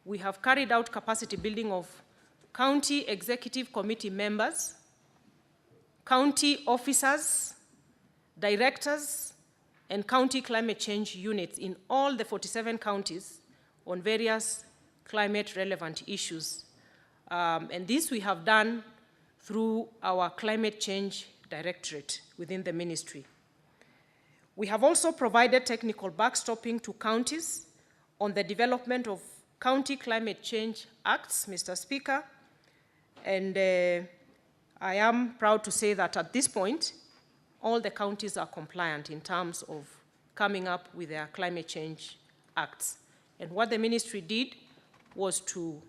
we have carried out capacity building of county executive committee members, county officers, directors, and county climate change units in all the 47 counties on various climate-relevant issues. And this we have done through our climate change directorate within the ministry. We have also provided technical backstopping to counties on the development of county climate change acts, Mr. Speaker, and I am proud to say that at this point, all the counties are compliant in terms of coming up with their climate change acts. And what the ministry did was to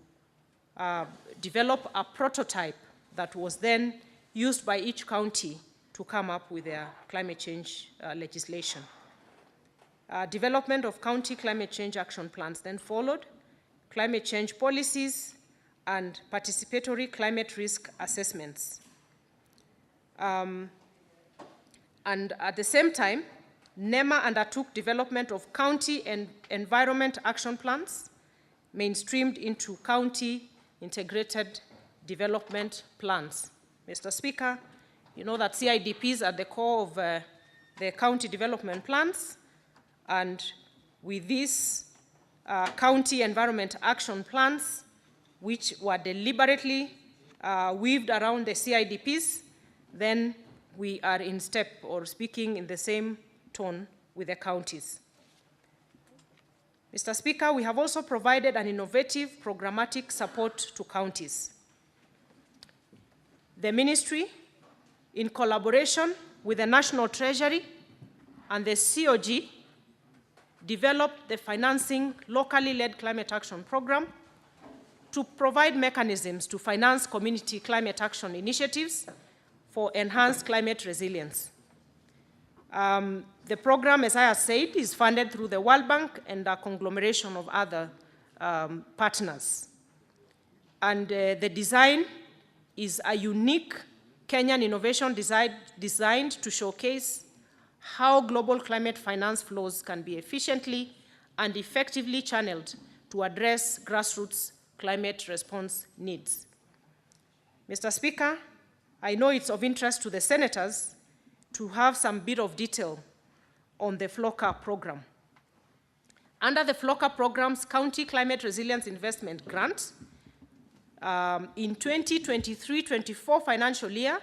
develop a prototype that was then used by each county to come up with their climate change legislation. Development of county climate change action plans then followed, climate change policies, and participatory climate risk assessments. And at the same time, NEMA undertook development of county and environment action plans, mainstreamed into county integrated development plans. Mr. Speaker, you know that CIDPs are the core of the county development plans, and with these county environment action plans, which were deliberately weaved around the CIDPs, then we are in step or speaking in the same tone with the counties. Mr. Speaker, we have also provided an innovative programmatic support to counties. The ministry, in collaboration with the National Treasury and the COG, developed the Financing Locally Led Climate Action Program to provide mechanisms to finance community climate action initiatives for enhanced climate resilience. The program, as I have said, is funded through the World Bank and a conglomeration of other partners. And the design is a unique Kenyan innovation designed to showcase how global climate finance flows can be efficiently and effectively channeled to address grassroots climate response needs. Mr. Speaker, I know it's of interest to the senators to have some bit of detail on the FLOCA program. Under the FLOCA program's County Climate Resilience Investment Grant, in 2023-24 financial year,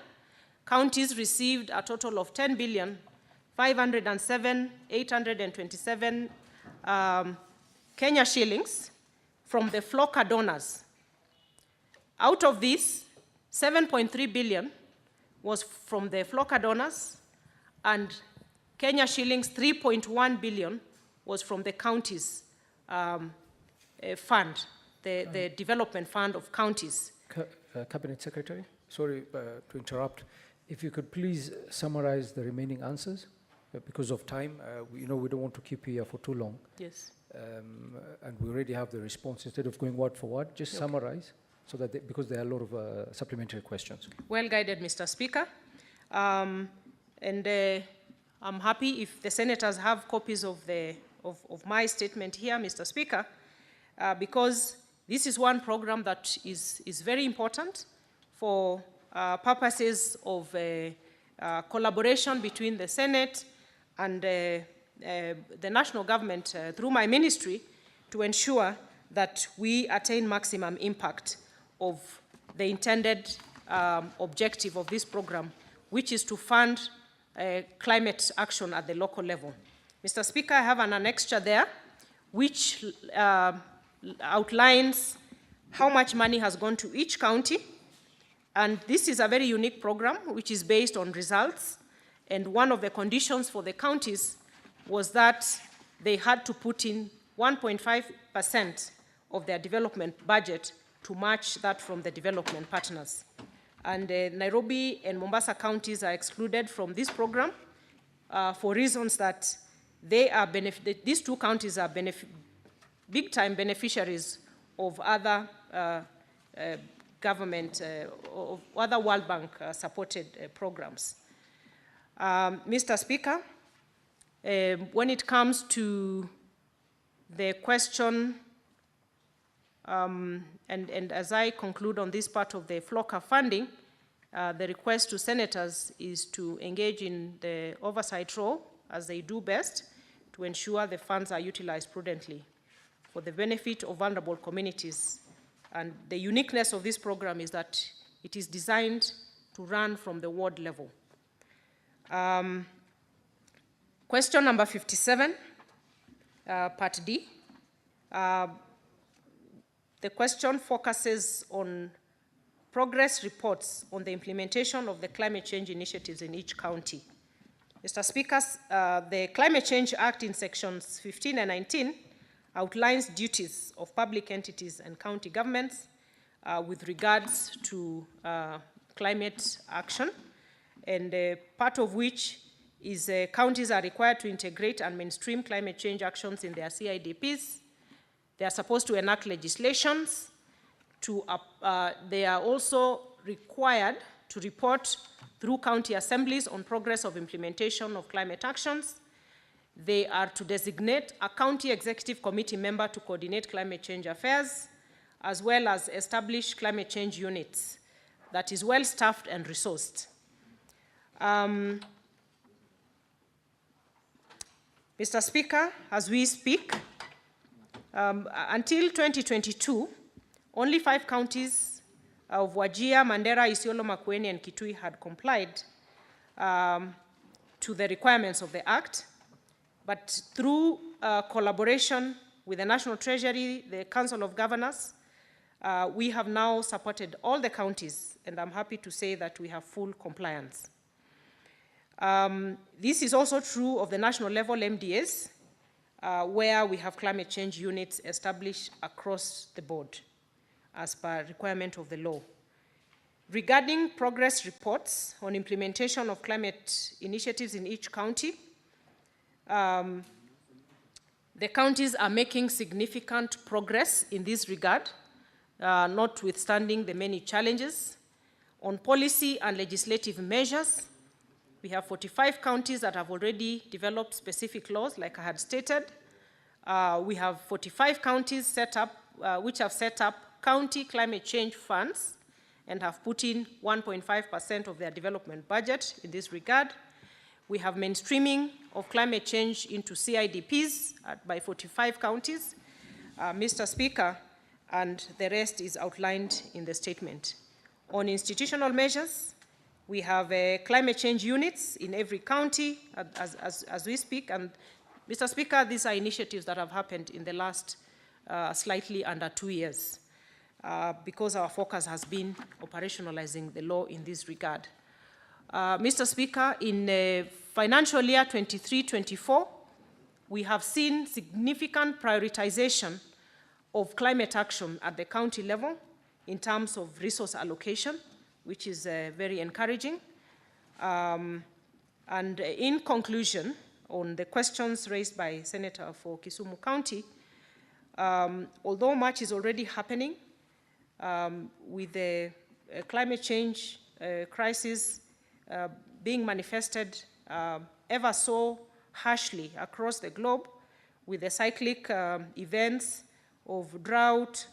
counties received a total of 10,507,827 Kenya shillings from the FLOCA donors. Out of this, 7.3 billion was from the FLOCA donors, and Kenya shillings 3.1 billion was from the counties fund, the development fund of counties. Cabinet Secretary, sorry to interrupt. If you could please summarize the remaining answers, because of time. We don't want to keep you here for too long. Yes. And we already have the response. Instead of going word for word, just summarize, so that because there are a lot of supplementary questions. Well guided, Mr. Speaker. I'm happy if the senators have copies of my statement here, Mr. Speaker, because this is one program that is very important for purposes of collaboration between the Senate and the national government through my ministry to ensure that we attain maximum impact of the intended objective of this program, which is to fund climate action at the local level. Mr. Speaker, I have an annexure there which outlines how much money has gone to each county. And this is a very unique program which is based on results. And one of the conditions for the counties was that they had to put in 1.5% of their development budget to match that from the development partners. And Nairobi and Mombasa counties are excluded from this program for reasons that these two counties are big-time beneficiaries of other government, of other World Bank supported programs. Mr. Speaker, when it comes to the question And as I conclude on this part of the FLOCA funding, the request to senators is to engage in the oversight role, as they do best, to ensure the funds are utilized prudently for the benefit of vulnerable communities. And the uniqueness of this program is that it is designed to run from the ward level. Question number 57, part D. The question focuses on progress reports on the implementation of the climate change initiatives in each county. Mr. Speaker, the Climate Change Act in sections 15 and 19 outlines duties of public entities and county governments with regards to climate action, and part of which is counties are required to integrate and mainstream climate change actions in their CIDPs. They are supposed to enact legislations. They are also required to report through county assemblies on progress of implementation of climate actions. They are to designate a county executive committee member to coordinate climate change affairs, as well as establish climate change units that is well staffed and resourced. Mr. Speaker, as we speak, until 2022, only 5 counties of Wajir, Mandera, Isiolo, Makueni, and Kitui had complied to the requirements of the Act. But through collaboration with the National Treasury, the Council of Governors, we have now supported all the counties, and I'm happy to say that we have full compliance. This is also true of the national level MDAs, where we have climate change units established across the board as per requirement of the law. Regarding progress reports on implementation of climate initiatives in each county, the counties are making significant progress in this regard, notwithstanding the many challenges. On policy and legislative measures, we have 45 counties that have already developed specific laws, like I had stated. We have 45 counties set up, which have set up county climate change funds and have put in 1.5% of their development budget in this regard. We have mainstreaming of climate change into CIDPs by 45 counties, Mr. Speaker, and the rest is outlined in the statement. On institutional measures, we have climate change units in every county as we speak. And Mr. Speaker, these are initiatives that have happened in the last slightly under 2 years because our focus has been operationalizing the law in this regard. Mr. Speaker, in financial year 23-24, we have seen significant prioritization of climate action at the county level in terms of resource allocation, which is very encouraging. And in conclusion, on the questions raised by Senator for Kisumu County, although much is already happening with the climate change crisis being manifested ever so harshly across the globe, with the cyclic events of drought,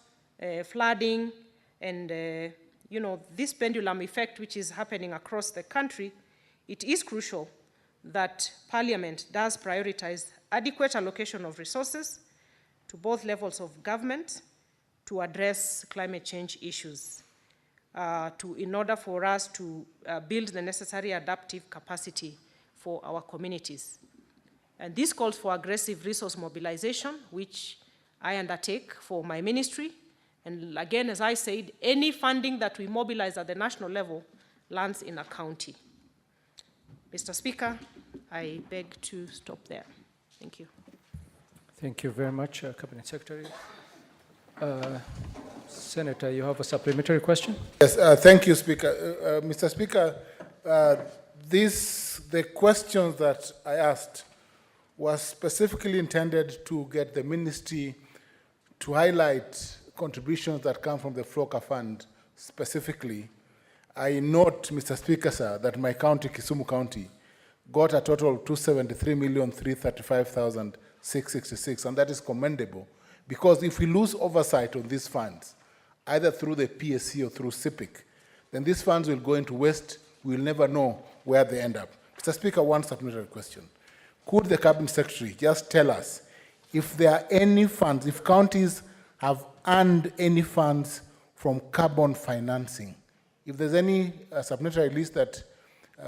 flooding, and this pendulum effect which is happening across the country, it is crucial that Parliament does prioritize adequate allocation of resources to both levels of government to address climate change issues, in order for us to build the necessary adaptive capacity for our communities. And this calls for aggressive resource mobilization, which I undertake for my ministry. And again, as I said, any funding that we mobilize at the national level lands in a county. Mr. Speaker, I beg to stop there. Thank you. Thank you very much, Cabinet Secretary. Senator, you have a supplementary question? Yes, thank you, Speaker. Mr. Speaker, the questions that I asked was specifically intended to get the ministry to highlight contributions that come from the FLOCA fund specifically. I note, Mr. Speaker, sir, that my county, Kisumu County, got a total of 273,335,666, and that is commendable Because if we lose oversight on these funds, either through the PSC or through CIPIC, then these funds will go into waste. We'll never know where they end up. Mr. Speaker, one supplementary question. Could the Cabinet Secretary just tell us if there are any funds, if counties have earned any funds from carbon financing? If there's any supplementary list that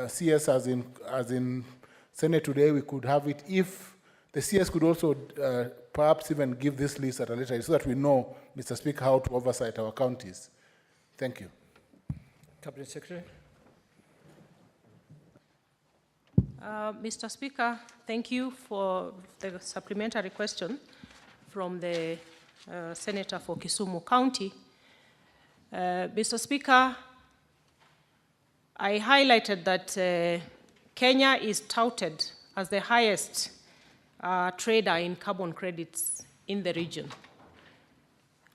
CS as in Senate today, we could have it. If the CS could also perhaps even give this list at a later date so that we know, Mr. Speaker, how to oversight our counties. Thank you. Cabinet Secretary. Mr. Speaker, thank you for the supplementary question from the Senator for Kisumu County. Mr. Speaker, I highlighted that Kenya is touted as the highest trader in carbon credits in the region.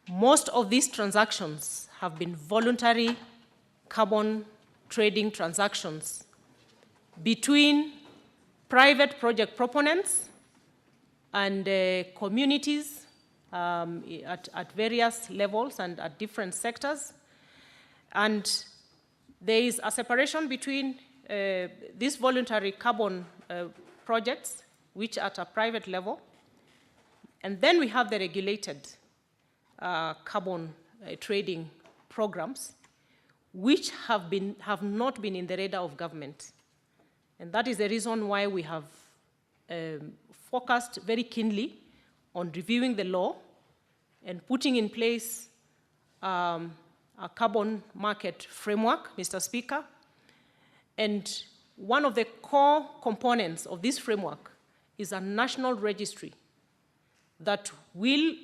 Most of these transactions have been voluntary carbon trading transactions between private project proponents and communities at various levels and at different sectors. And there is a separation between these voluntary carbon projects, which are at a private level, and then we have the regulated carbon trading programs, which have not been in the radar of government. And that is the reason why we have focused very keenly on reviewing the law and putting in place a carbon market framework, Mr. Speaker. And one of the core components of this framework is a national registry that will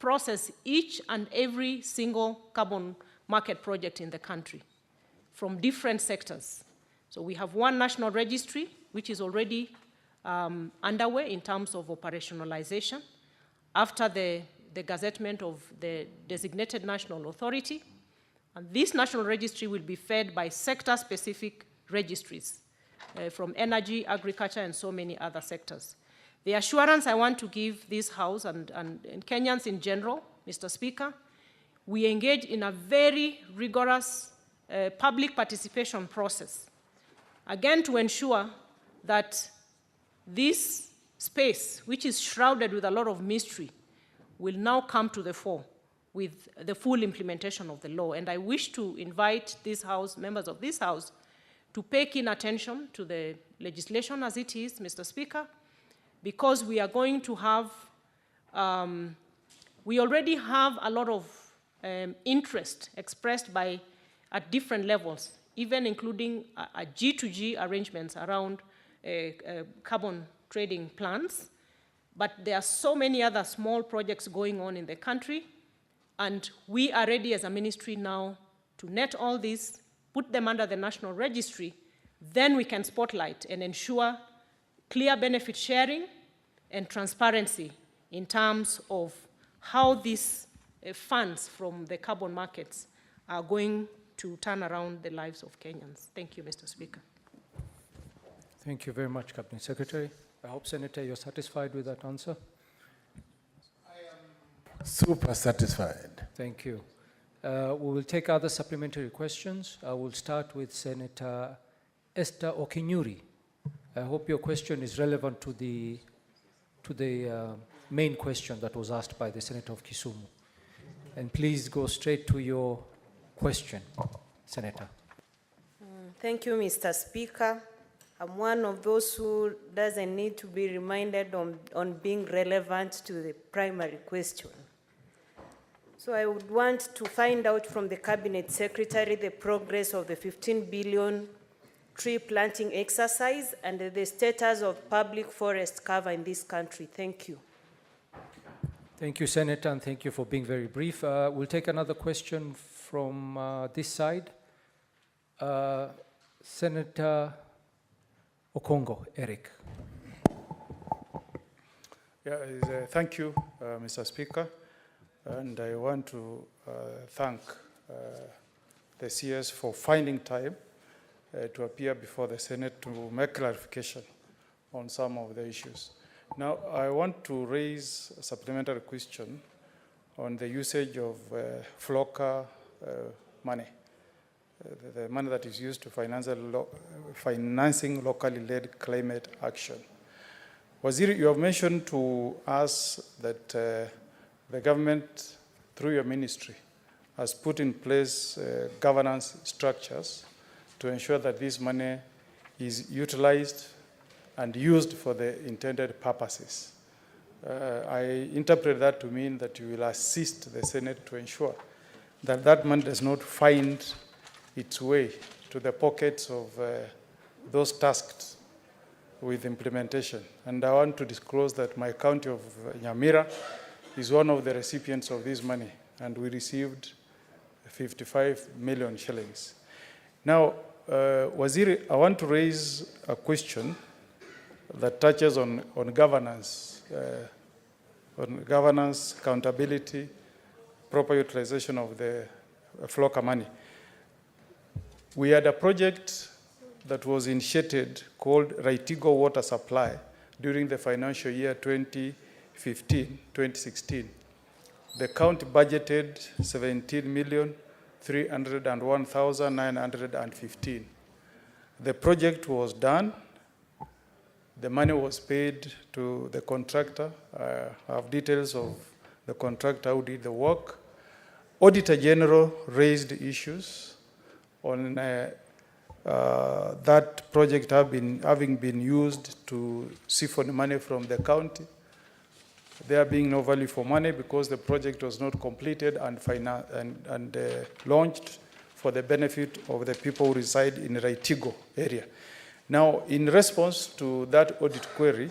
process each and every single carbon market project in the country from different sectors. So we have one national registry, which is already underway in terms of operationalization after the gazettement of the designated national authority. And this national registry will be fed by sector-specific registries from energy, agriculture, and so many other sectors. The assurance I want to give this House and Kenyans in general, Mr. Speaker, we engage in a very rigorous public participation process, again to ensure that this space, which is shrouded with a lot of mystery, will now come to the fore with the full implementation of the law. And I wish to invite this House, members of this House, to pay keen attention to the legislation as it is, Mr. Speaker, because we are going to have, we already have a lot of interest expressed at different levels, even including a G2G arrangements around carbon trading plans. But there are so many other small projects going on in the country, and we are ready as a ministry now to net all these, put them under the national registry, then we can spotlight and ensure clear benefit sharing and transparency in terms of how these funds from the carbon markets are going to turn around the lives of Kenyans. Thank you, Mr. Speaker. Thank you very much, Cabinet Secretary. I hope, Senator, you're satisfied with that answer. I am super satisfied. Thank you. We will take other supplementary questions. I will start with Senator Esther Okinyuri. I hope your question is relevant to the main question that was asked by the Senator of Kisumu. And please go straight to your question, Senator. Thank you, Mr. Speaker. I'm one of those who doesn't need to be reminded on being relevant to the primary question. So I would want to find out from the Cabinet Secretary the progress of the 15 billion tree planting exercise and the status of public forest cover in this country. Thank you. Thank you, Senator, and thank you for being very brief. We'll take another question from this side. Senator Okongo, Eric. Thank you, Mr. Speaker. And I want to thank the CS for finding time to appear before the Senate to make clarification on some of the issues. Now, I want to raise a supplementary question on the usage of FLOCA money, the money that is used to financing locally led climate action. Waziri, you have mentioned to us that the government, through your ministry, has put in place governance structures to ensure that this money is utilized and used for the intended purposes. I interpret that to mean that you will assist the Senate to ensure that that money does not find its way to the pockets of those tasked with implementation. And I want to disclose that my county of Nyamira is one of the recipients of this money, and we received 55 million shillings. Now, Waziri, I want to raise a question that touches on governance, accountability, proper utilization of the FLOCA money. We had a project that was initiated called Raitigo Water Supply during the financial year 2015-2016. The county budgeted 17,301,915. The project was done. The money was paid to the contractor. I have details of the contractor who did the work. Auditor General raised issues on that project having been used to siphon money from the county. There being no value for money because the project was not completed and launched for the benefit of the people who reside in the Raitigo area. Now, in response to that audit query,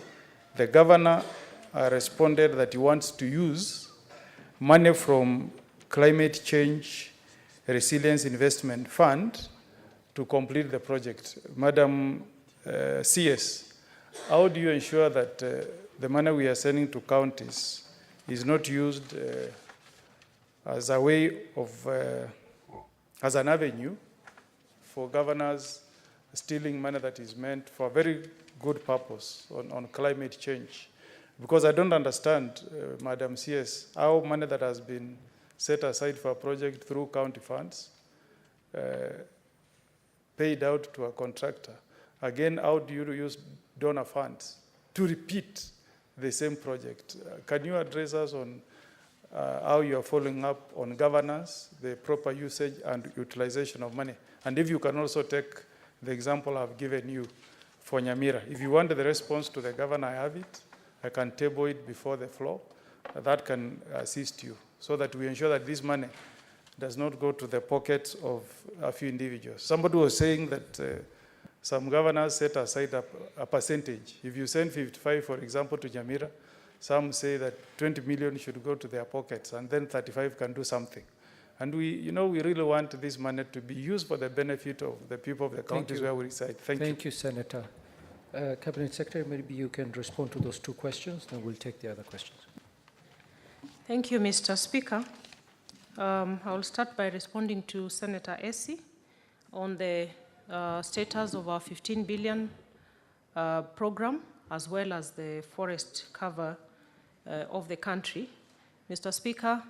the governor responded that he wants to use money from Climate Change Resilience Investment Fund to complete the project. Madam CS, how do you ensure that the money we are sending to counties is not used as a way of, as an avenue for governors stealing money that is meant for a very good purpose on climate change? Because I don't understand, Madam CS, how money that has been set aside for a project through county funds, paid out to a contractor. Again, how do you use donor funds to repeat the same project? Can you address us on how you are following up on governance, the proper usage and utilization of money? And if you can also take the example I've given you for Nyamira. If you want the response to the governor, I have it. I can table it before the floor. That can assist you so that we ensure that this money does not go to the pockets of a few individuals. Somebody was saying that some governors set aside a percentage. If you send 55, for example, to Nyamira, some say that 20 million should go to their pockets and then 35 can do something. And we really want this money to be used for the benefit of the people of the counties where we reside. Thank you. Thank you, Senator. Cabinet Secretary, maybe you can respond to those two questions, then we'll take the other questions. Thank you, Mr. Speaker. I will start by responding to Senator Essie on the status of our 15 billion program, as well as the forest cover of the country. Mr. Speaker,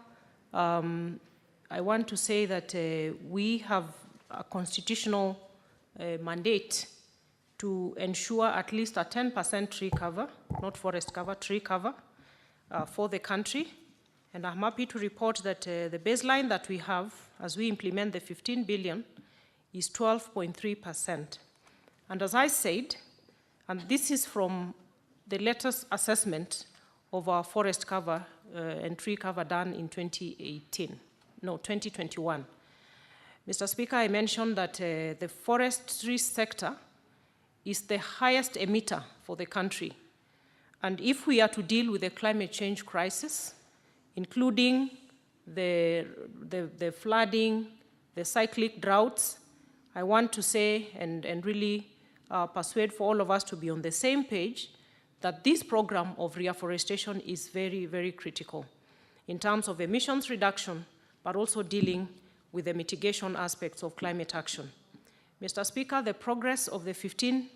I want to say that we have a constitutional mandate to ensure at least a 10% tree cover, not forest cover, tree cover for the country. And I'm happy to report that the baseline that we have as we implement the 15 billion is 12.3%. And as I said, and this is from the latest assessment of our forest cover and tree cover done in 2021. Mr. Speaker, I mentioned that the forestry sector is the highest emitter for the country. And if we are to deal with the climate change crisis, including the flooding, the cyclic droughts, I want to say and really persuade for all of us to be on the same page that this program of reforestation is very, very critical in terms of emissions reduction, but also dealing with the mitigation aspects of climate action. Mr. Speaker, the progress of the 15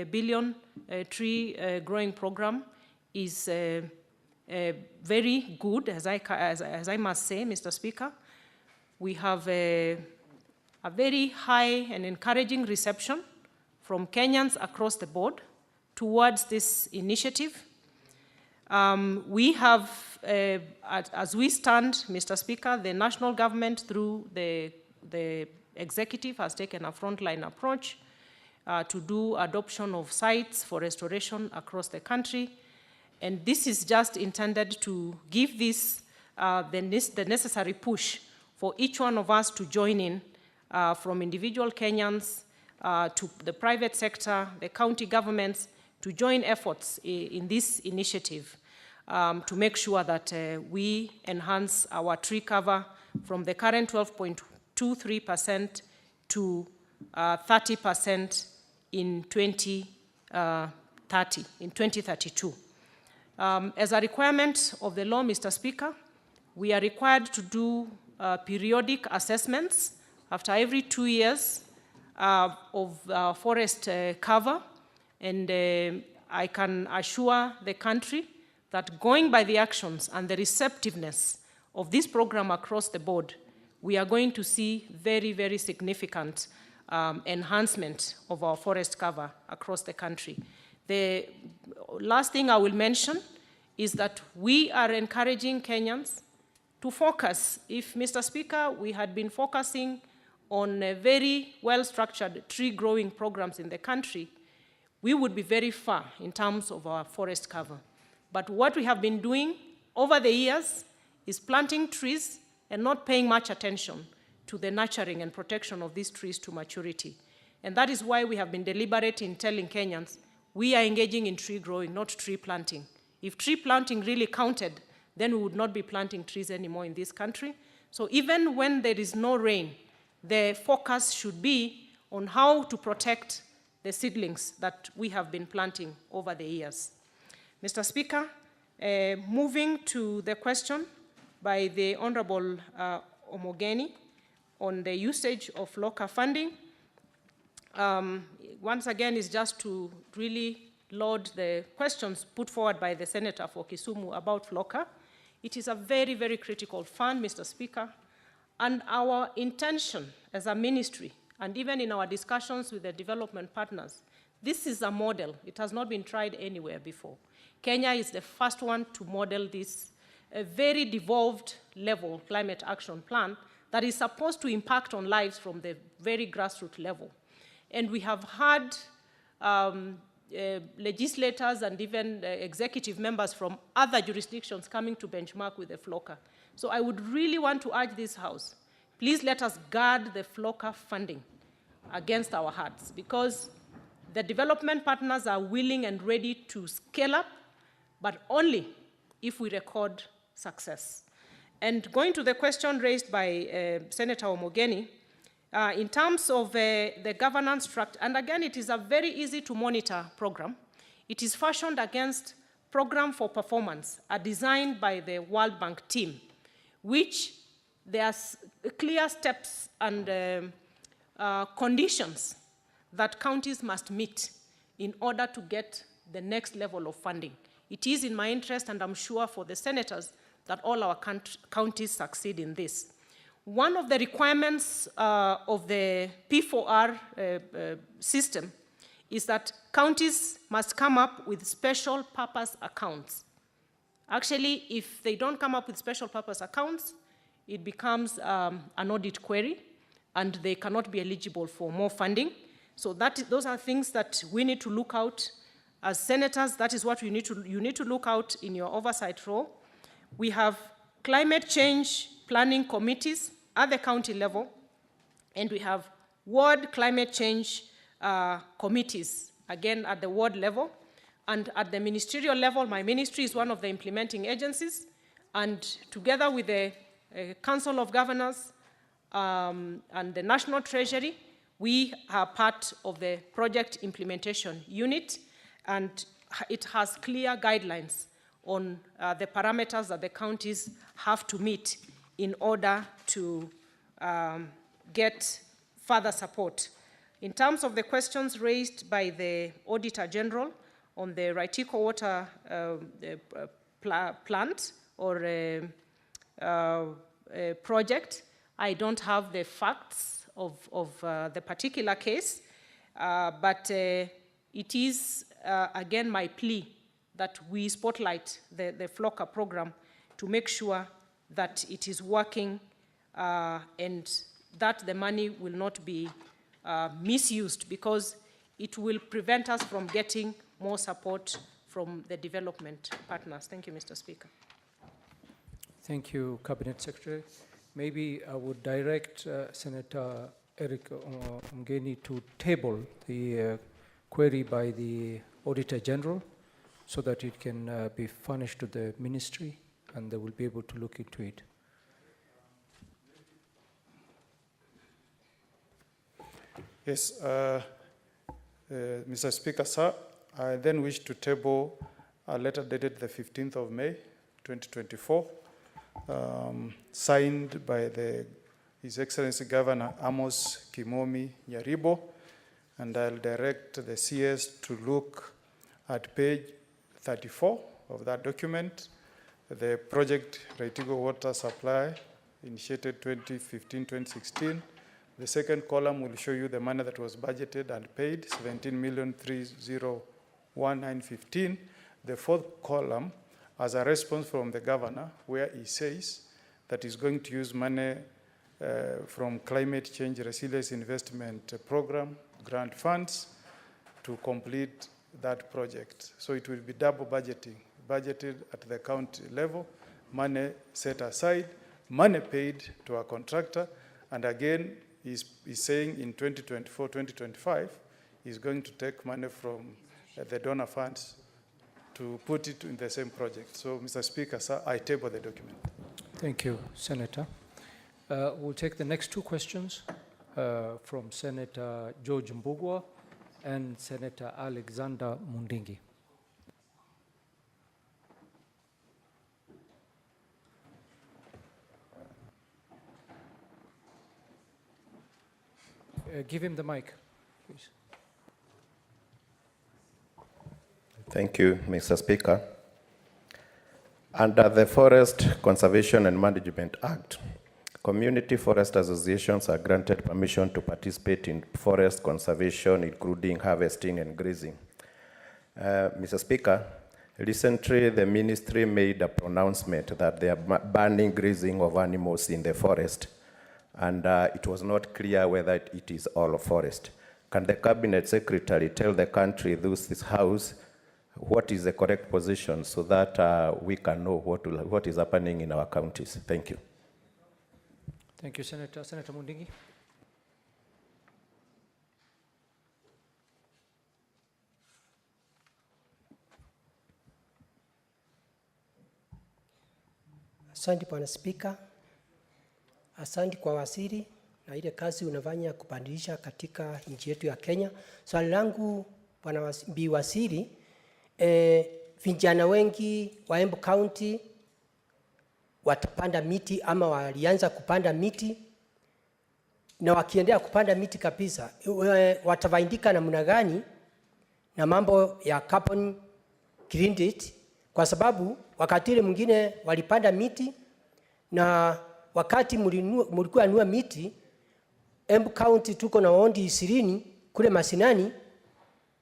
billion tree growing program is very good, as I must say, Mr. Speaker. We have a very high and encouraging reception from Kenyans across the board towards this initiative. We have, as we stand, Mr. Speaker, the national government through the executive has taken a frontline approach to do adoption of sites for restoration across the country. And this is just intended to give this the necessary push for each one of us to join in, from individual Kenyans to the private sector, the county governments, to join efforts in this initiative to make sure that we enhance our tree cover from the current 12.23% to 30% in 2032. As a requirement of the law, Mr. Speaker, we are required to do periodic assessments after every 2 years of forest cover. And I can assure the country that going by the actions and the receptiveness of this program across the board, we are going to see very, very significant enhancement of our forest cover across the country. The last thing I will mention is that we are encouraging Kenyans to focus. If, Mr. Speaker, we had been focusing on very well-structured tree growing programs in the country, we would be very far in terms of our forest cover. But what we have been doing over the years is planting trees and not paying much attention to the nurturing and protection of these trees to maturity. And that is why we have been deliberate in telling Kenyans, we are engaging in tree growing, not tree planting. If tree planting really counted, then we would not be planting trees anymore in this country. So even when there is no rain, the focus should be on how to protect the seedlings that we have been planting over the years. Mr. Speaker, moving to the question by the Honorable Omogeni on the usage of LOCA funding, once again is just to really load the questions put forward by the Senator for Kisumu about LOCA. It is a very, very critical fund, Mr. Speaker, and our intention as a ministry, and even in our discussions with the development partners, this is a model. It has not been tried anywhere before. Kenya is the first one to model this very devolved level climate action plan that is supposed to impact on lives from the very grassroots level. And we have had legislators and even executive members from other jurisdictions coming to benchmark with the FLOCA. So I would really want to urge this House, please let us guard the FLOCA funding against our hearts, because the development partners are willing and ready to scale up, but only if we record success. And going to the question raised by Senator Omogeni, in terms of the governance structure, and again, it is a very easy to monitor program. It is fashioned against Program for Performance, designed by the World Bank team, which there are clear steps and conditions that counties must meet in order to get the next level of funding. It is in my interest, and I'm sure for the senators, that all our counties succeed in this. One of the requirements of the P4R system is that counties must come up with special purpose accounts. Actually, if they don't come up with special purpose accounts, it becomes an audit query, and they cannot be eligible for more funding. So those are things that we need to look out as senators. That is what you need to look out in your oversight role. We have climate change planning committees at the county level, and we have ward climate change committees, again at the ward level. And at the ministerial level, my ministry is one of the implementing agencies, and together with the Council of Governors and the National Treasury, we are part of the project implementation unit, and it has clear guidelines on the parameters that the counties have to meet in order to get further support. In terms of the questions raised by the Auditor General on the Raitiko Water plant or a project. I don't have the facts of the particular case, but it is, again, my plea that we spotlight the FLOCA program to make sure that it is working and that the money will not be misused, because it will prevent us from getting more support from the development partners. Thank you, Mr. Speaker. Thank you, Cabinet Secretary. Maybe I would direct Senator Eric Mgeni to table the query by the Auditor General so that it can be furnished to the ministry and they will be able to look into it. Yes, Mr. Speaker, sir, I then wish to table a letter dated the 15th of May, 2024, signed by His Excellency Governor Amos Kimomi Nyaribo, and I'll direct the CS to look at page 34 of that document, the project Raitigo Water Supply, initiated 2015-2016. The second column will show you the money that was budgeted and paid, 17,301,915. The fourth column, as a response from the governor, where he says that he's going to use money from Climate Change Resilience Investment Program, grant funds, to complete that project. So it will be double budgeting, budgeted at the county level, money set aside, money paid to a contractor, and again, he's saying in 2024-2025, he's going to take money from the donor funds to put it in the same project. So, Mr. Speaker, sir, I table the document. Thank you, Senator. We'll take the next two questions from Senator George Mbugua and Senator Alexander Mundingi. Give him the mic, please. Thank you, Mr. Speaker. Under the Forest Conservation and Management Act, community forest associations are granted permission to participate in forest conservation, including harvesting and grazing. Mr. Speaker, recently the ministry made a pronouncement that they are banning grazing of animals in the forest, and it was not clear whether it is all forest. Can the Cabinet Secretary tell the country through this House what is the correct position so that we can know what is happening in our counties? Thank you. Thank you, Senator. Senator Mundingi. Asante Bwana Spika. Asante kwa waziri na ile kazi unafanya kubadilisha katika nchi yetu ya Kenya. Swali langu Bwana Waziri, vijana wengi wa Embu County watapanda miti ama walianza kupanda miti, na wakiendelea kupanda miti kabisa, watafaidika namna gani na mambo ya carbon credit? Kwa sababu wakati ile mwingine walipanda miti, na wakati mlikuwa nua miti, Embu County tuko na wodi 20 kule Masinani,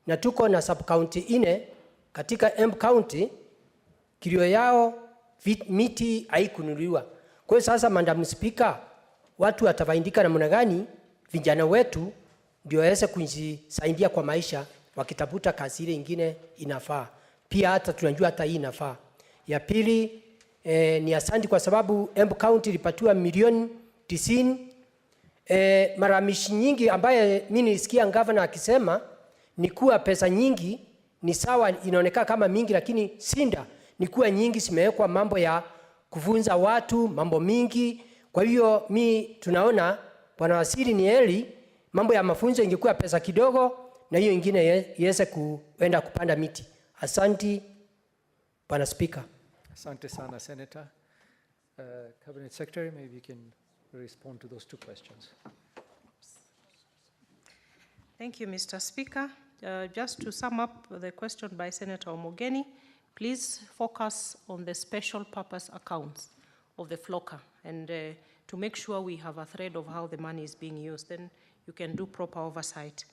na tuko na sub county 4 katika Embu County. Kilio yao miti haikununuliwa. Kwa hiyo sasa, Madam Speaker, watu watafaidika namna gani? Vijana wetu ndio waweze kujisaidia kwa maisha wakitafuta kazi ile nyingine inafaa. Pia hata tunajua hata hii inafaa. Ya pili, ni asante kwa sababu Embu County ilipatiwa milioni 90. Maramishi nyingi ambaye mimi nisikia governor akisema ni kuwa pesa nyingi ni sawa, inaonekana kama mingi, lakini sinda ni kuwa nyingi zimewekwa mambo ya kufunza watu mambo mingi. Kwa hiyo tunaona Bwana Waziri, ni heri mambo ya mafunzo ingekuwa pesa kidogo na hiyo ingine iweze kuenda kupanda miti. Asante Bwana Speaker. Asante sana, Senator. Cabinet Secretary, maybe you can respond to those two questions. Thank you, Mr. Speaker. Just to sum up the question by Senator Omogeni, please focus on the special purpose accounts of the FLOCA and to make sure we have a thread of how the money is being used. Then you can do proper oversight.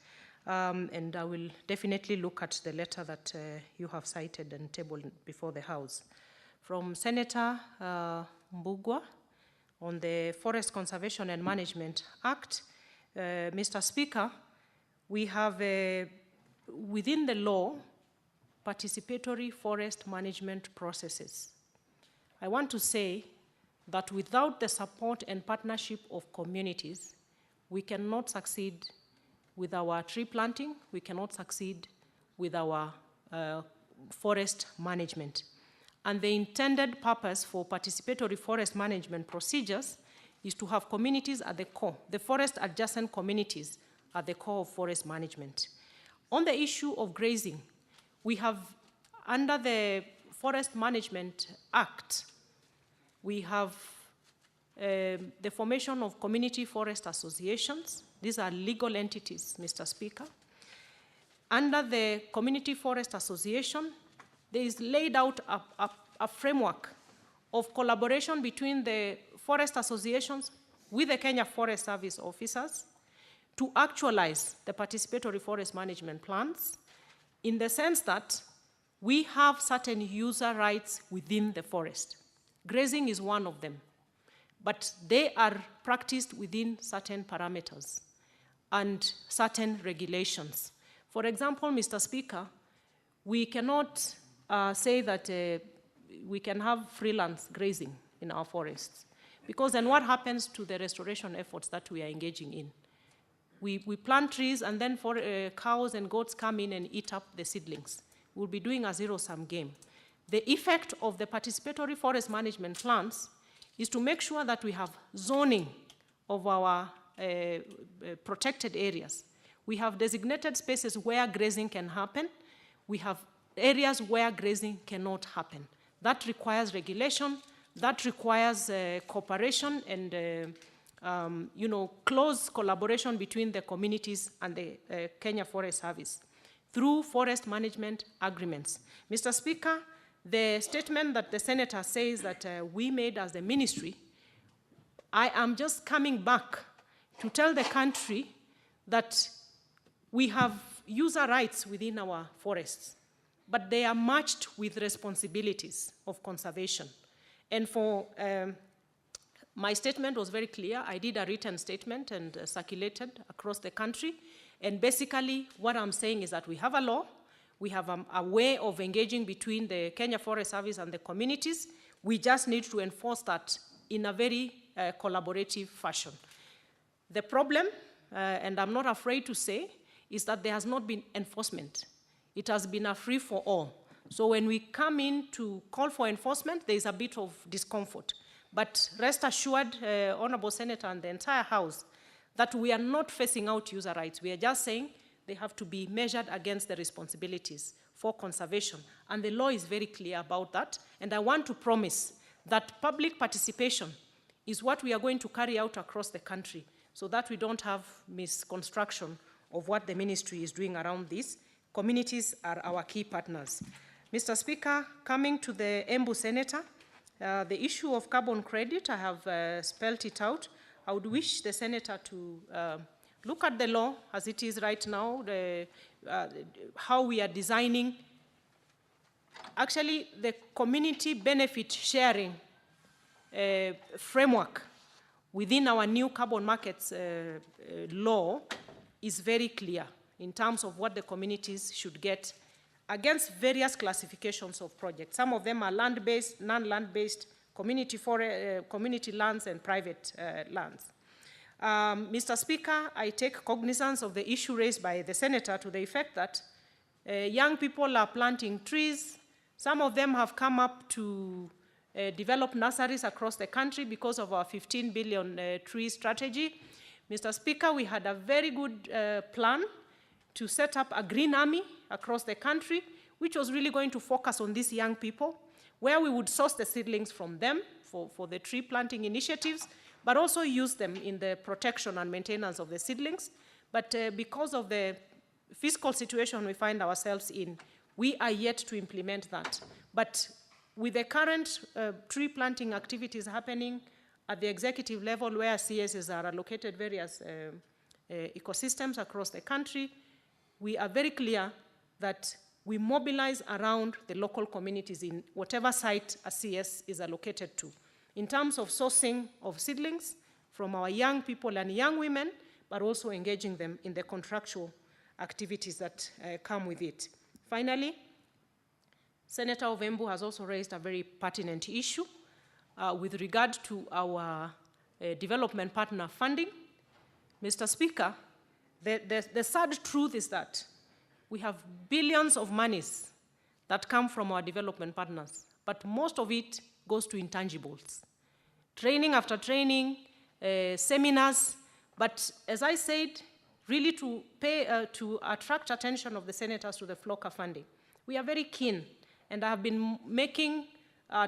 And I will definitely look at the letter that you have cited and tabled before the House. From Senator Mbugua on the Forest Conservation and Management Act, Mr. Speaker, we have within the law participatory forest management processes. I want to say that without the support and partnership of communities, we cannot succeed with our tree planting, we cannot succeed with our forest management. And the intended purpose for participatory forest management procedures is to have communities at the core, the forest adjacent communities at the core of forest management. On the issue of grazing, we have, under the Forest Management Act, we have the formation of community forest associations. These are legal entities, Mr. Speaker. Under the community forest association, there is laid out a framework of collaboration between the forest associations with the Kenya Forest Service officers to actualize the participatory forest management plans in the sense that we have certain user rights within the forest. Grazing is one of them, but they are practiced within certain parameters and certain regulations. For example, Mr. Speaker, we cannot say that we can have freelance grazing in our forests, because then what happens to the restoration efforts that we are engaging in? We plant trees and then cows and goats come in and eat up the seedlings. We'll be doing a zero-sum game. The effect of the participatory forest management plans is to make sure that we have zoning of our protected areas. We have designated spaces where grazing can happen. We have areas where grazing cannot happen. That requires regulation. That requires cooperation and close collaboration between the communities and the Kenya Forest Service through forest management agreements. Mr. Speaker, the statement that the Senator says that we made as the ministry, I am just coming back to tell the country that we have user rights within our forests, but they are matched with responsibilities of conservation. And for my statement was very clear. I did a written statement and circulated across the country. And basically, what I'm saying is that we have a law, we have a way of engaging between the Kenya Forest Service and the communities. We just need to enforce that in a very collaborative fashion. The problem, and I'm not afraid to say, is that there has not been enforcement. It has been a free-for-all. So when we come in to call for enforcement, there is a bit of discomfort. But rest assured, Honorable Senator and the entire House, that we are not phasing out user rights. We are just saying they have to be measured against the responsibilities for conservation. And the law is very clear about that. And I want to promise that public participation is what we are going to carry out across the country so that we don't have misconstruction of what the ministry is doing around this. Communities are our key partners. Mr. Speaker, coming to the Embu Senator, the issue of carbon credit, I have spelled it out. I would wish the Senator to look at the law as it is right now, how we are designing. Actually, the community benefit sharing framework within our new carbon markets law is very clear in terms of what the communities should get against various classifications of projects. Some of them are land-based, non-land-based, community lands, and private lands. Mr. Speaker, I take cognizance of the issue raised by the Senator to the effect that young people are planting trees. Some of them have come up to develop nurseries across the country because of our 15 billion tree strategy. Mr. Speaker, we had a very good plan to set up a green army across the country, which was really going to focus on these young people, where we would source the seedlings from them for the tree planting initiatives, but also use them in the protection and maintenance of the seedlings. But because of the fiscal situation we find ourselves in, we are yet to implement that. But with the current tree planting activities happening at the executive level, where CSs are allocated various ecosystems across the country, we are very clear that we mobilize around the local communities in whatever site a CS is allocated to, in terms of sourcing of seedlings from our young people and young women, but also engaging them in the contractual activities that come with it. Finally, Senator Ovembu has also raised a very pertinent issue with regard to our development partner funding. Mr. Speaker, the sad truth is that we have billions of monies that come from our development partners, but most of it goes to intangibles. Training after training, seminars, but as I said, really to attract attention of the senators to the FLOCA funding. We are very keen, and I have been making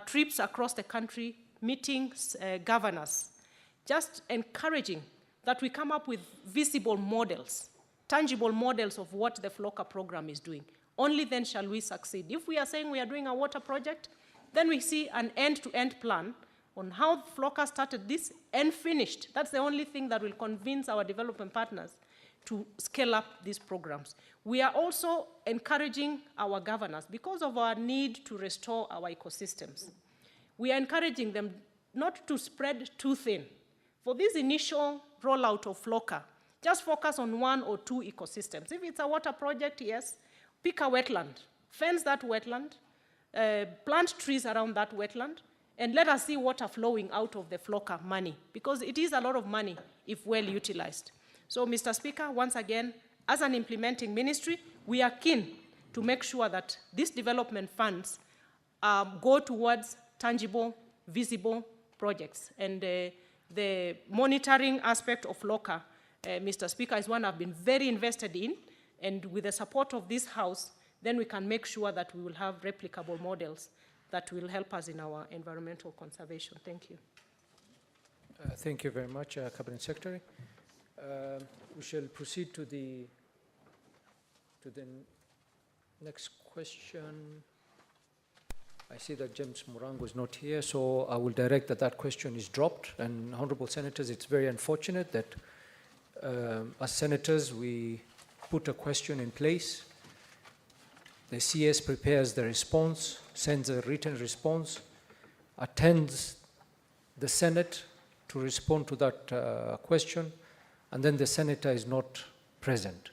trips across the country, meeting governors, just encouraging that we come up with visible models, tangible models of what the FLOCA program is doing. Only then shall we succeed. If we are saying we are doing a water project, then we see an end-to-end plan on how FLOCA started this and finished. That's the only thing that will convince our development partners to scale up these programs. We are also encouraging our governors, because of our need to restore our ecosystems. We are encouraging them not to spread too thin. For this initial rollout of FLOCA, just focus on 1 or 2 ecosystems. If it's a water project, yes, pick a wetland, fence that wetland, plant trees around that wetland, and let us see water flowing out of the FLOCA money, because it is a lot of money if well utilized. So, Mr. Speaker, once again, as an implementing ministry, we are keen to make sure that these development funds go towards tangible, visible projects. And the monitoring aspect of FLOCA, Mr. Speaker, is one I've been very invested in, and with the support of this House, then we can make sure that we will have replicable models that will help us in our environmental conservation. Thank you. Thank you very much, Cabinet Secretary. We shall proceed to the next question. I see that James Murango is not here, so I will direct that question is dropped. And Honorable Senators, it's very unfortunate that as Senators, we put a question in place. The CS prepares the response, sends a written response, attends the Senate to respond to that question, and then the Senator is not present.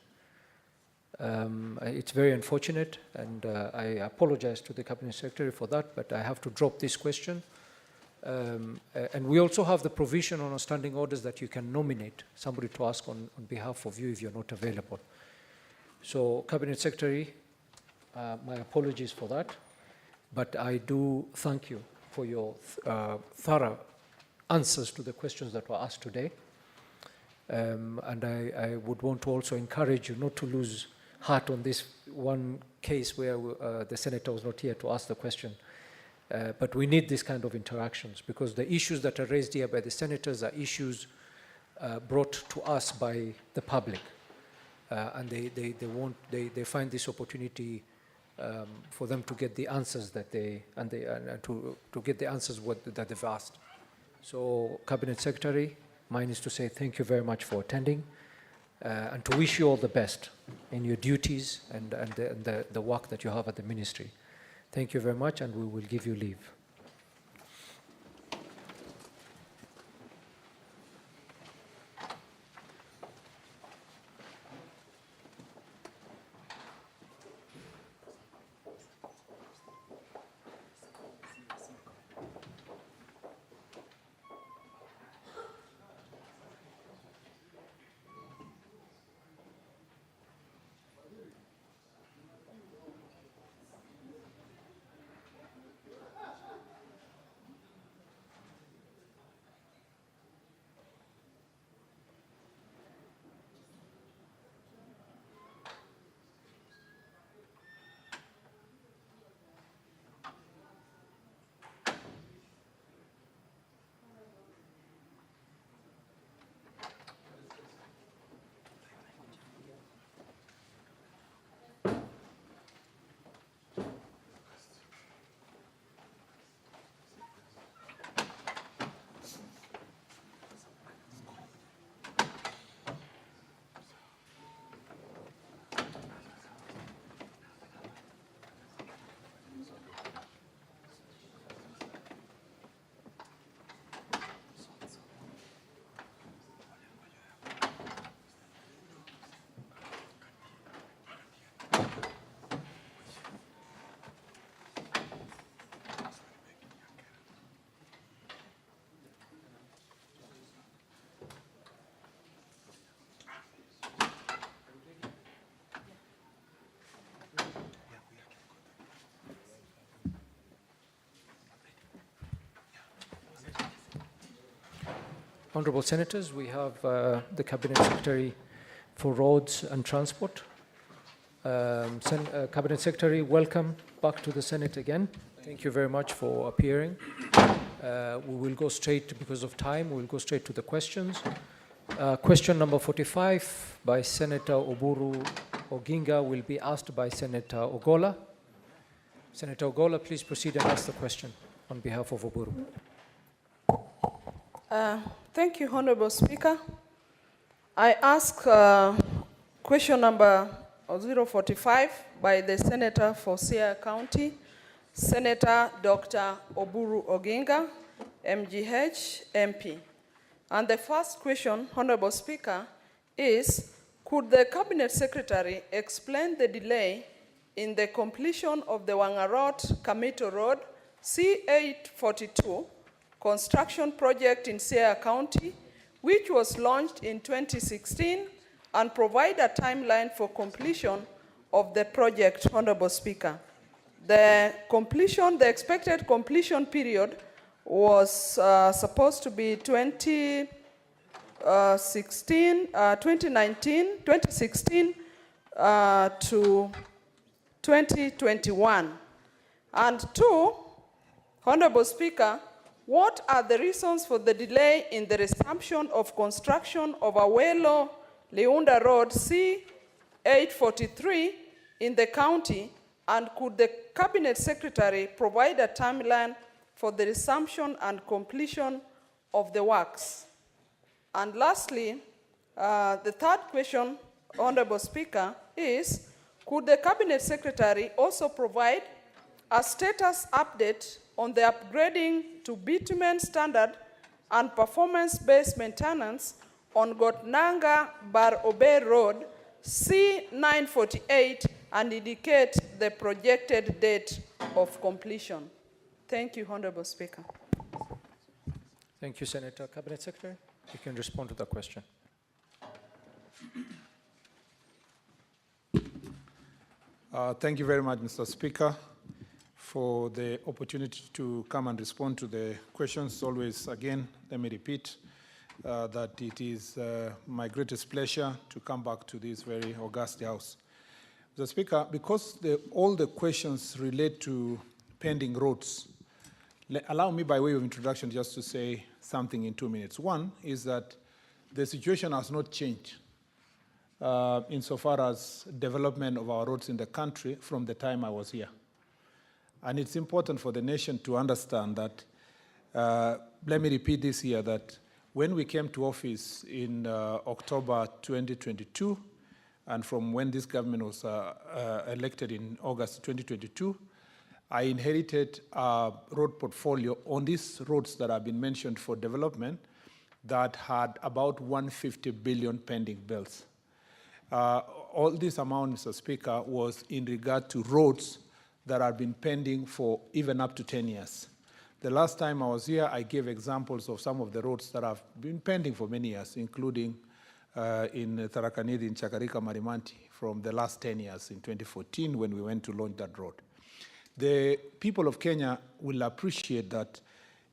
It's very unfortunate, and I apologize to the Cabinet Secretary for that, but I have to drop this question. And we also have the provision on our standing orders that you can nominate somebody to ask on behalf of you if you're not available. So, Cabinet Secretary, my apologies for that, but I do thank you for your thorough answers to the questions that were asked today. And I would want to also encourage you not to lose heart on this one case where the Senator was not here to ask the question. But we need this kind of interactions, because the issues that are raised here by the Senators are issues brought to us by the public. And they find this opportunity for them to get the answers that to get the answers that they've asked. So, Cabinet Secretary, mine is to say thank you very much for attending, and to wish you all the best in your duties and the work that you have at the ministry. Thank you very much, and we will give you leave. Honorable Senators, we have the Cabinet Secretary for Roads and Transport. Cabinet Secretary, welcome back to the Senate again. Thank you very much for appearing. We will go straight, because of time, we'll go straight to the questions. Question number 45 by Senator Oburu Oginga will be asked by Senator Ogola. Senator Ogola, please proceed and ask the question on behalf of Oburu. Thank you, Honorable Speaker. I ask question number 045 by the Senator for Siaya County, Senator Dr. Oburu Oginga, MGH, MP. And the first question, Honorable Speaker, is, could the Cabinet Secretary explain the delay in the completion of the Wangarot-Kamito Road C842 construction project in Siaya County, which was launched in 2016, and provide a timeline for completion of the project, Honorable Speaker? The expected completion period was supposed to be 2016 to 2021. And two, Honorable Speaker, what are the reasons for the delay in the resumption of construction of Awelo-Leunda Road C843 in the county, and could the Cabinet Secretary provide a timeline for the resumption and completion of the works? And lastly, the third question, Honorable Speaker, is, could the Cabinet Secretary also provide a status update on the upgrading to bitumen standard and performance-based maintenance on Gotnanga Bar Obe Road C948 and indicate the projected date of completion? Thank you, Honorable Speaker. Thank you, Senator. Cabinet Secretary, you can respond to the question. Thank you very much, Mr. Speaker, for the opportunity to come and respond to the questions. Always, again, let me repeat that it is my greatest pleasure to come back to this very august house. Mr. Speaker, because all the questions relate to pending roads, allow me by way of introduction just to say something in 2 minutes. One is that the situation has not changed insofar as development of our roads in the country from the time I was here. And it's important for the nation to understand that, let me repeat this here, that when we came to office in October 2022, and from when this government was elected in August 2022, I inherited a road portfolio on these roads that have been mentioned for development that had about 150 billion pending bills. All this amount, Mr. Speaker, was in regard to roads that have been pending for even up to 10 years. The last time I was here, I gave examples of some of the roads that have been pending for many years, including in Tharaka-Nithi, in Chakarika, Marimanti, from the last 10 years in 2014 when we went to launch that road. The people of Kenya will appreciate that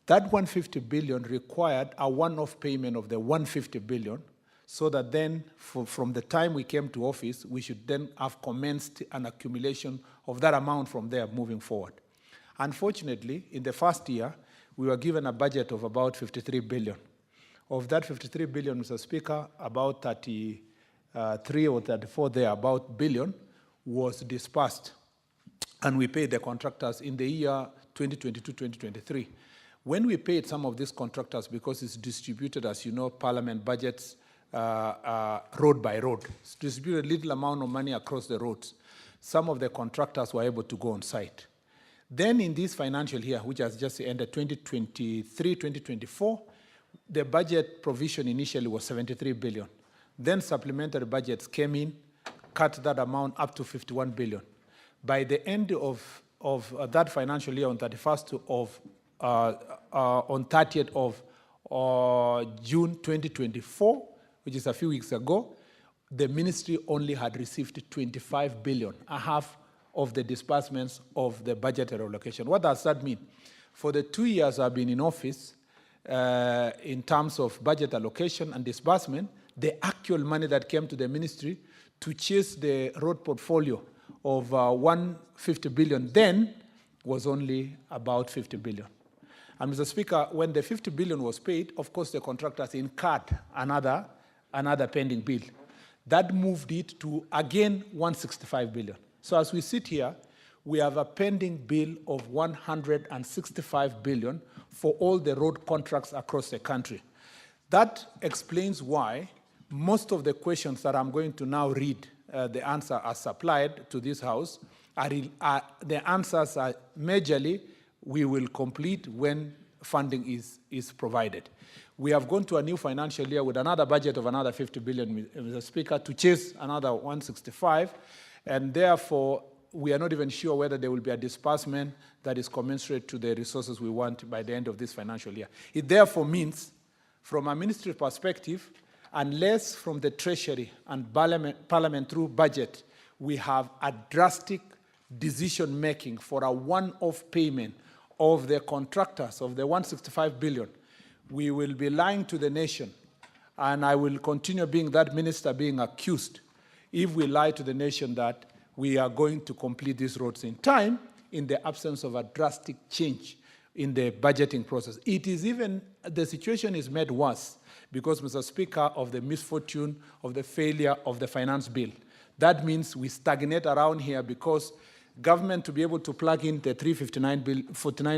that 150 billion required a one-off payment of the 150 billion, so that then from the time we came to office, we should then have commenced an accumulation of that amount from there moving forward. Unfortunately, in the first year, we were given a budget of about 53 billion. Of that 53 billion, Mr. Speaker, about 33 or 34 about billion was dispersed, and we paid the contractors in the year 2022-2023. When we paid some of these contractors, because it's distributed, as you know, parliament budgets road by road, it's distributed a little amount of money across the roads. Some of the contractors were able to go on site. Then in this financial year, which has just ended 2023-2024, the budget provision initially was 73 billion. Then supplementary budgets came in, cut that amount up to 51 billion. By the end of that financial year, on 30th of June 2024, which is a few weeks ago, the ministry only had received 25 billion, a half of the disbursements of the budgetary allocation. What does that mean? For the 2 years I've been in office, in terms of budget allocation and disbursement, the actual money that came to the ministry to chase the road portfolio of 150 billion then was only about 50 billion. And Mr. Speaker, when the 50 billion was paid, of course the contractors incurred another pending bill. That moved it to, again, 165 billion. So as we sit here, we have a pending bill of 165 billion for all the road contracts across the country. That explains why most of the questions that I'm going to now read, the answer as supplied to this House, the answers are majorly we will complete when funding is provided. We have gone to a new financial year with another budget of another 50 billion, Mr. Speaker, to chase another 165, and therefore we are not even sure whether there will be a disbursement that is commensurate to the resources we want by the end of this financial year. It therefore means, from a ministry perspective, unless from the Treasury and Parliament through budget, we have a drastic decision-making for a one-off payment of the contractors of the 165 billion, we will be lying to the nation, and I will continue being that minister being accused if we lie to the nation that we are going to complete these roads in time in the absence of a drastic change in the budgeting process. It is even, the situation is made worse because, Mr. Speaker, of the misfortune of the failure of the finance bill. That means we stagnate around here because government to be able to plug in the 49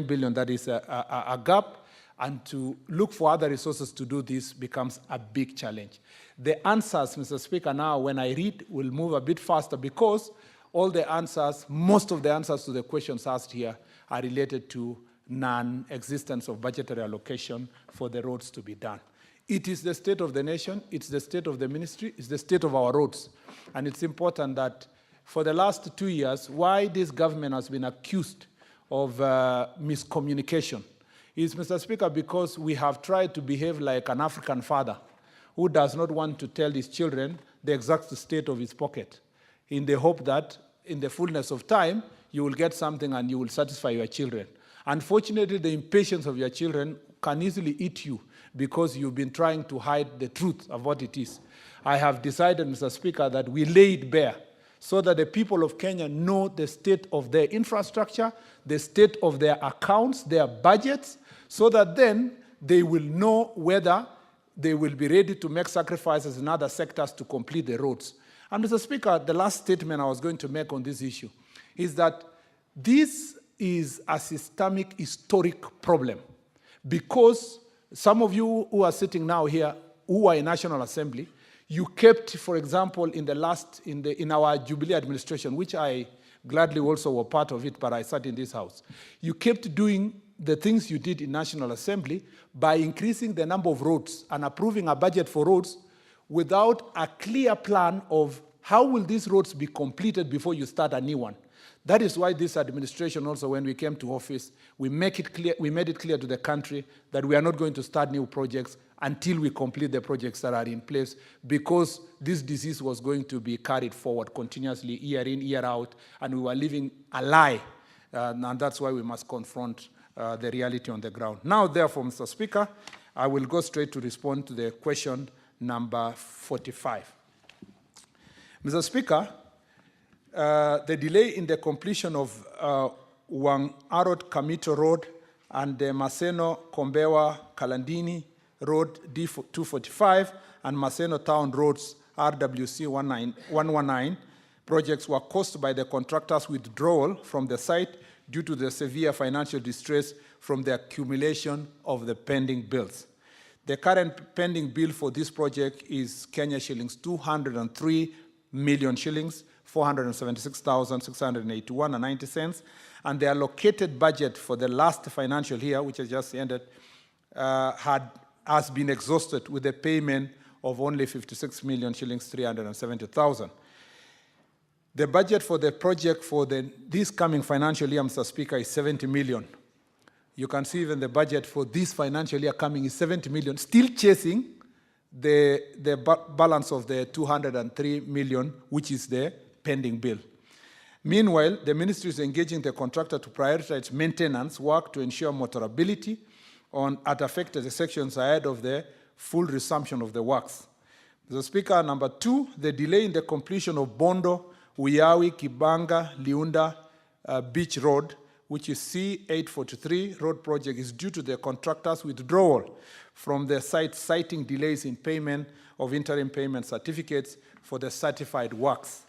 billion, that is a gap, and to look for other resources to do this becomes a big challenge. The answers, Mr. Speaker, now when I read will move a bit faster because all the answers, most of the answers to the questions asked here are related to non-existence of budgetary allocation for the roads to be done. It is the state of the nation, it's the state of the ministry, it's the state of our roads. And it's important that for the last 2 years, why this government has been accused of miscommunication is, Mr. Speaker, because we have tried to behave like an African father who does not want to tell his children the exact state of his pocket in the hope that in the fullness of time, you will get something and you will satisfy your children. Unfortunately, the impatience of your children can easily eat you because you've been trying to hide the truth of what it is. I have decided, Mr. Speaker, that we lay it bare so that the people of Kenya know the state of their infrastructure, the state of their accounts, their budgets, so that then they will know whether they will be ready to make sacrifices in other sectors to complete the roads. And Mr. Speaker, the last statement I was going to make on this issue is that this is a systemic, historic problem because some of you who are sitting now here who are in National Assembly, you kept, for example, in our Jubilee administration, which I gladly also were part of it, but I sat in this House. You kept doing the things you did in National Assembly by increasing the number of roads and approving a budget for roads without a clear plan of how will these roads be completed before you start a new one. That is why this administration also, when we came to office, we made it clear to the country that we are not going to start new projects until we complete the projects that are in place, because this disease was going to be carried forward continuously, year in, year out, and we were living a lie. And that's why we must confront the reality on the ground. Now, therefore, Mr. Speaker, I will go straight to respond to the question number 45. Mr. Speaker, the delay in the completion of Wang-Arod-Kamito Road and the Maseno-Kombewa-Kalandini Road D245 and Maseno Town Roads RWC 119 projects were caused by the contractor's withdrawal from the site due to the severe financial distress from the accumulation of the pending bills. The current pending bill for this project is Kenya shillings 203 million shillings, 476,681.90 cents, and the allocated budget for the last financial year, which has just ended, has been exhausted with a payment of only 56 million shillings, 370,000. The budget for the project for this coming financial year, Mr. Speaker, is 70 million. You can see even the budget for this financial year coming is 70 million, still chasing the balance of the 203 million, which is the pending bill. Meanwhile, the ministry is engaging the contractor to prioritize maintenance work to ensure motorability at affected sections ahead of the full resumption of the works. Mr. Speaker, number 2, the delay in the completion of Bondo, Uyawi, Kibanga, Liunda Beach Road, which is C843 road project, is due to the contractor's withdrawal from the site, citing delays in payment of interim payment certificates for the certified works.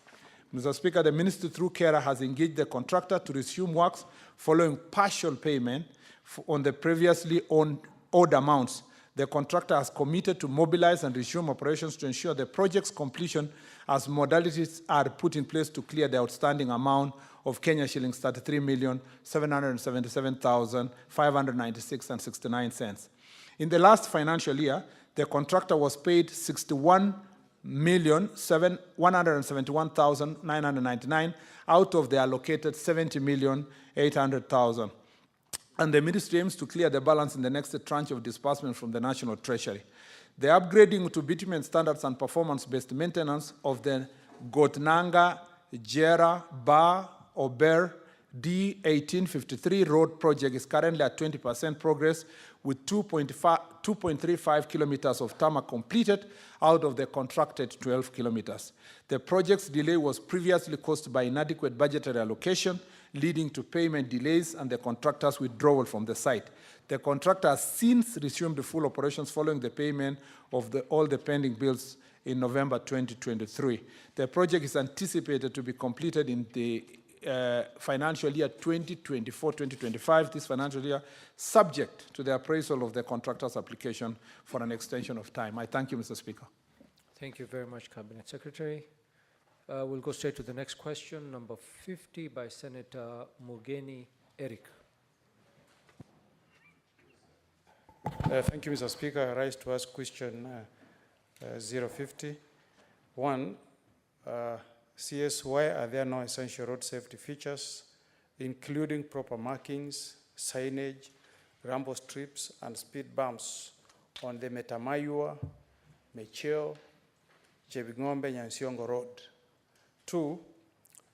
Mr. Speaker, the Ministry through KERA has engaged the contractor to resume works following partial payment on the previously owed amounts. The contractor has committed to mobilize and resume operations to ensure the project's completion as modalities are put in place to clear the outstanding amount of Kenya shillings 33,777,596.69. In the last financial year, the contractor was paid 61,171,999 out of the allocated 70,800,000. And the ministry aims to clear the balance in the next tranche of disbursement from the National Treasury. The upgrading to bitumen standards and performance-based maintenance of the Gotnanga, Jera, Bar, Ober, D1853 road project is currently at 20% progress, with 2.35 kilometers of tarmac completed out of the contracted 12 kilometers. The project's delay was previously caused by inadequate budgetary allocation, leading to payment delays and the contractor's withdrawal from the site. The contractor has since resumed full operations following the payment of all the pending bills in November 2023. The project is anticipated to be completed in the financial year 2024-2025, this financial year, subject to the appraisal of the contractor's application for an extension of time. I thank you, Mr. Speaker. Thank you very much, Cabinet Secretary. We'll go straight to the next question, number 50 by Senator Mugeni Eric. Thank you, Mr. Speaker. I rise to ask question 050. One, CS, why are there no essential road safety features, including proper markings, signage, rumble strips, and speed bumps on the Metamayua, Mecheo, Chebingombe, Nyansiongo Road? Two,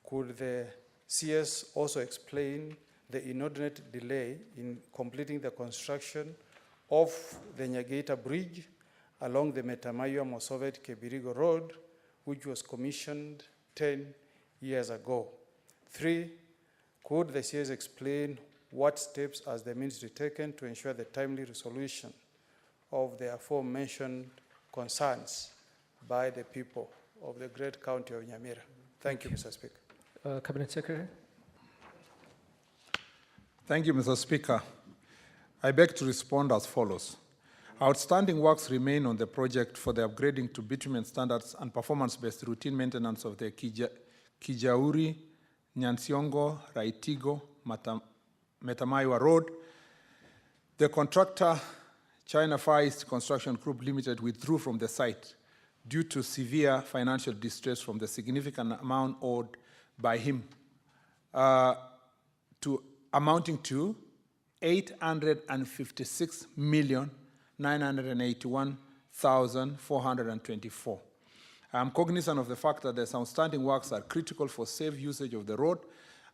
could the CS also explain the inordinate delay in completing the construction of the Nyagaita Bridge along the Metamayua-Mosovet-Kebirigo Road, which was commissioned 10 years ago? Three, could the CS explain what steps has the ministry taken to ensure the timely resolution of the aforementioned concerns by the people of the great county of Nyamira? Thank you, Mr. Speaker. Cabinet Secretary. Thank you, Mr. Speaker. I beg to respond as follows. Outstanding works remain on the project for the upgrading to bitumen standards and performance-based routine maintenance of the Kijauri, Nyansiongo, Raitigo, Metamayua Road. The contractor, China Far East Construction Group Limited, withdrew from the site due to severe financial distress from the significant amount owed by him, amounting to 856,981,424. I am cognizant of the fact that the outstanding works are critical for safe usage of the road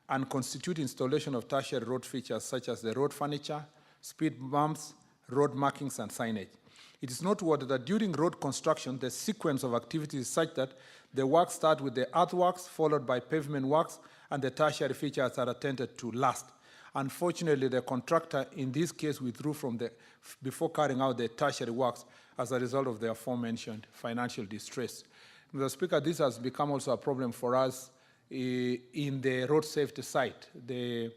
and constitute installation of tertiary road features such as the road furniture, speed bumps, road markings, and signage. It is noteworthy that during road construction, the sequence of activities is such that the works start with the earthworks, followed by pavement works, and the tertiary features are attended to last. Unfortunately, the contractor in this case withdrew from before carrying out the tertiary works as a result of the aforementioned financial distress. Mr. Speaker, this has become also a problem for us in the road safety site. The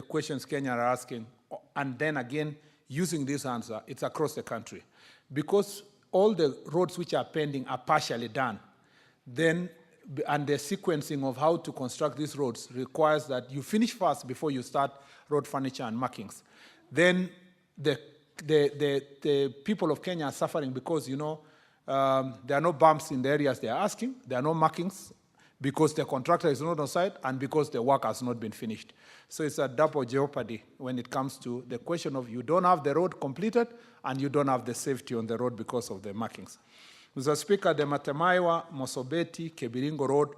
questions Kenya are asking, and then again, using this answer, it's across the country. Because all the roads which are pending are partially done, then, and the sequencing of how to construct these roads requires that you finish first before you start road furniture and markings. Then the people of Kenya are suffering because, you know, there are no bumps in the areas they are asking, there are no markings because the contractor is not on site and because the work has not been finished. So it's a double jeopardy when it comes to the question of you don't have the road completed and you don't have the safety on the road because of the markings. Mr. Speaker, the Metamayua, Mosobeti, Kebiringo Road,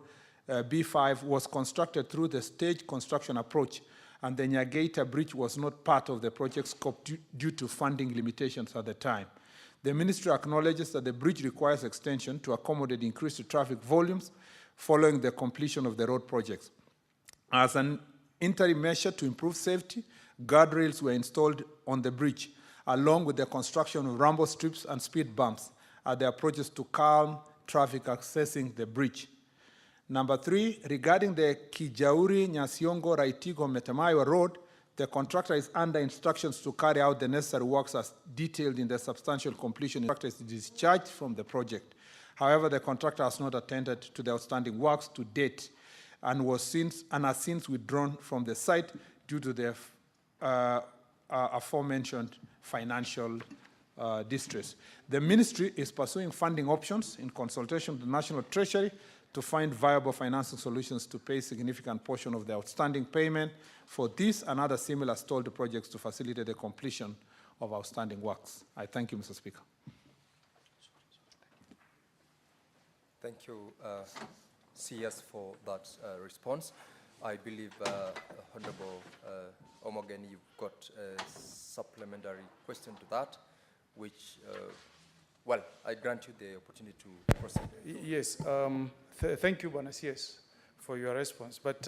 B5 was constructed through the stage construction approach and the Nyagaita Bridge was not part of the project scope due to funding limitations at the time. The ministry acknowledges that the bridge requires extension to accommodate increased traffic volumes following the completion of the road projects. As an interim measure to improve safety, guardrails were installed on the bridge, along with the construction of rumble strips and speed bumps at the approaches to calm traffic accessing the bridge. Number 3, regarding the Kijauri, Nyasiongo, Raitigo, Metamayo Road, the contractor is under instructions to carry out the necessary works as detailed in the substantial completion. The contractor is discharged from the project. However, the contractor has not attended to the outstanding works to date and has since withdrawn from the site due to the aforementioned financial distress. The ministry is pursuing funding options in consultation with the National Treasury to find viable financing solutions to pay a significant portion of the outstanding payment for this and other similar stalled projects to facilitate the completion of outstanding works. I thank you, Mr. Speaker. Thank you, CS, for that response. I believe, Honorable Omogeni, you've got a supplementary question to that, which, well, I grant you the opportunity to proceed. Yes, thank you, Bwana CS, for your response. But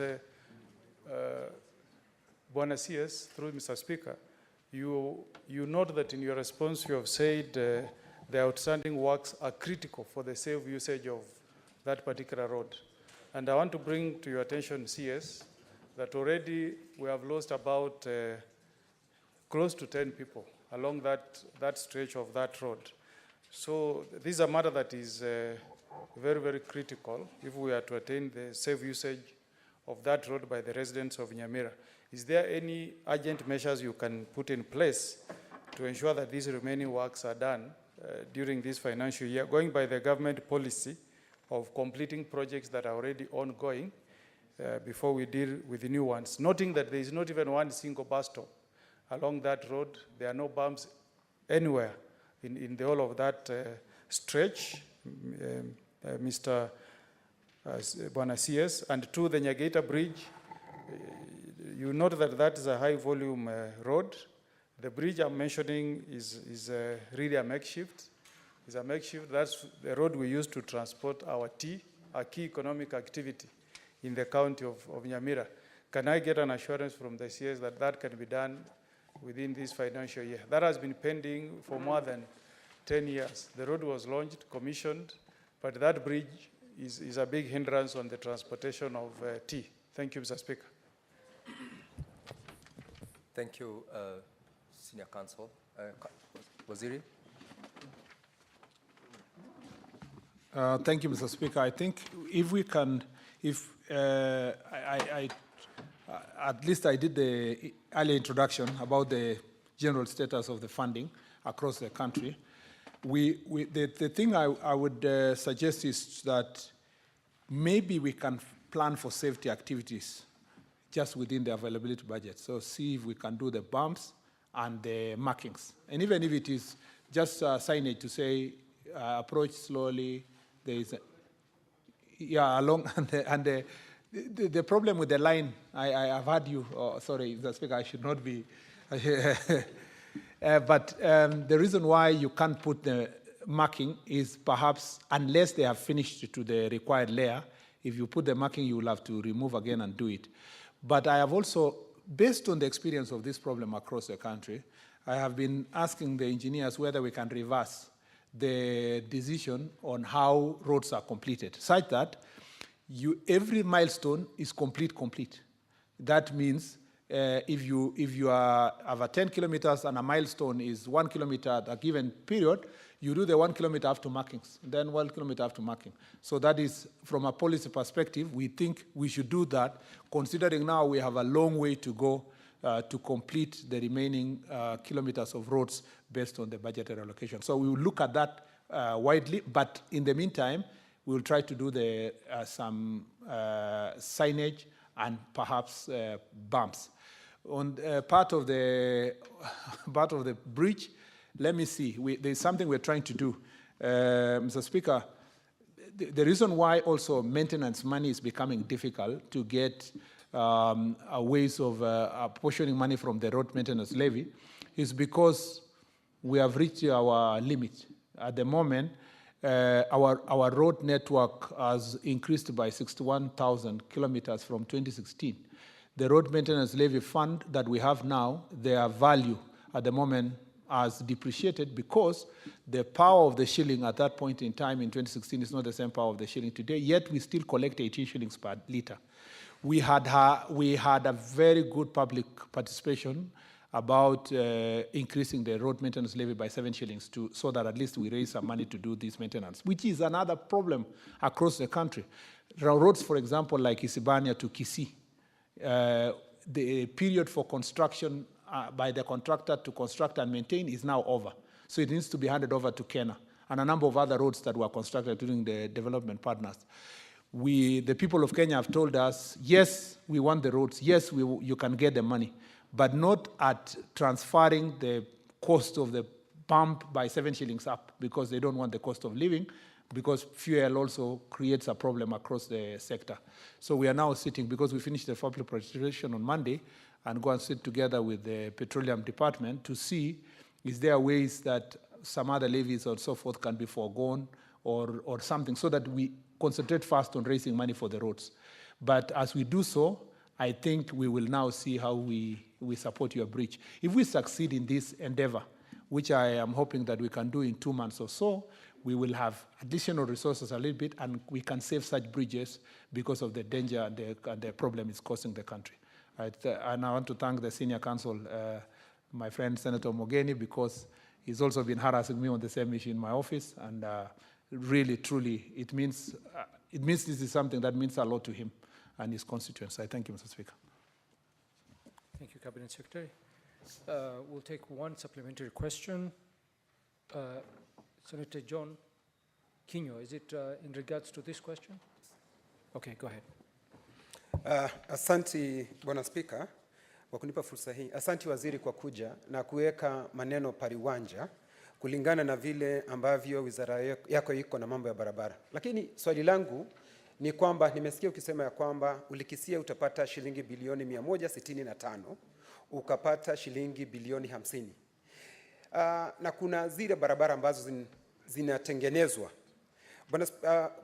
Bwana CS, through Mr. Speaker, you note that in your response you have said the outstanding works are critical for the safe usage of that particular road. And I want to bring to your attention, CS, that already we have lost about close to 10 people along that stretch of that road. So this is a matter that is very, very critical if we are to attain the safe usage of that road by the residents of Nyamira. Is there any urgent measures you can put in place to ensure that these remaining works are done during this financial year, going by the government policy of completing projects that are already ongoing before we deal with the new ones, noting that there is not even one single bus stop along that road. There are no bumps anywhere in the whole of that stretch, Mr. Bwana CS. And to the Nyagaita Bridge, you note that that is a high volume road. The bridge I'm mentioning is really a makeshift. It's a makeshift. That's the road we use to transport our tea, a key economic activity in the county of Nyamira. Can I get an assurance from the CS that that can be done within this financial year? That has been pending for more than 10 years. The road was launched, commissioned, but that bridge is a big hindrance on the transportation of tea. Thank you, Mr. Speaker. Thank you, Senior Counsel. Waziri? Thank you, Mr. Speaker. I think if we can, at least I did the early introduction about the general status of the funding across the country. The thing I would suggest is that maybe we can plan for safety activities just within the availability budget. So see if we can do the bumps and the markings. And even if it is just signage to say approach slowly, there is, along, and the problem with the line, I have heard you, sorry, Mr. Speaker, I should not be, but the reason why you can't put the marking is perhaps unless they have finished to the required layer. If you put the marking, you will have to remove again and do it. But I have also, based on the experience of this problem across the country, I have been asking the engineers whether we can reverse the decision on how roads are completed, such that every milestone is complete. That means if you have 10 kilometers and a milestone is 1 kilometer at a given period, you do the 1 kilometer after markings, then 1 kilometer after marking. So that is, from a policy perspective, we think we should do that, considering now we have a long way to go to complete the remaining kilometers of roads based on the budgetary allocation. So we will look at that widely, but in the meantime, we will try to do some signage and perhaps bumps. On part of the bridge, let me see. There's something we're trying to do, Mr. Speaker. The reason why also maintenance money is becoming difficult to get ways of apportioning money from the road maintenance levy is because we have reached our limit. At the moment, our road network has increased by 61,000 kilometers from 2016. The road maintenance levy fund that we have now, their value at the moment has depreciated because the power of the shilling at that point in time in 2016 is not the same power of the shilling today, yet we still collect 18 shillings per litre. We had a very good public participation about increasing the road maintenance levy by 7 shillings so that at least we raise some money to do this maintenance, which is another problem across the country. Roads, for example, like Isibania to Kisii, the period for construction by the contractor to construct and maintain is now over. So it needs to be handed over to Kenya and a number of other roads that were constructed during the development partners. The people of Kenya have told us, yes, we want the roads, yes, you can get the money, but not at transferring the cost of the pump by 7 shillings up because they don't want the cost of living, because fuel also creates a problem across the sector. So we are now sitting, because we finished the public participation on Monday, and go and sit together with the Petroleum Department to see is there ways that some other levies or so forth can be foregone or something, so that we concentrate first on raising money for the roads. But as we do so, I think we will now see how we support your bridge. If we succeed in this endeavor, which I am hoping that we can do in 2 months or so, we will have additional resources a little bit, and we can save such bridges because of the danger and the problem it's causing the country. And I want to thank the senior counsel, my friend Senator Mogeni, because he's also been harassing me on the same issue in my office, and really, truly, it means this is something that means a lot to him and his constituents. I thank you, Mr. Speaker. Thank you, Cabinet Secretary. We'll take one supplementary question. Senator John Kinyo, is it in regards to this question? Okay, go ahead. Asanti Bwana Spika kwa kunipa fursa hii. Asanti waziri kwa kuja na kuweka maneno pariwanja kulingana na vile ambavyo wizara yako iko na mambo ya barabara. Lakini swali langu ni kwamba nimesikia ukisema ya kwamba ulikisia utapata shilingi bilioni 165, ukapata shilingi bilioni 50. Na kuna zile barabara ambazo zinatengenezwa.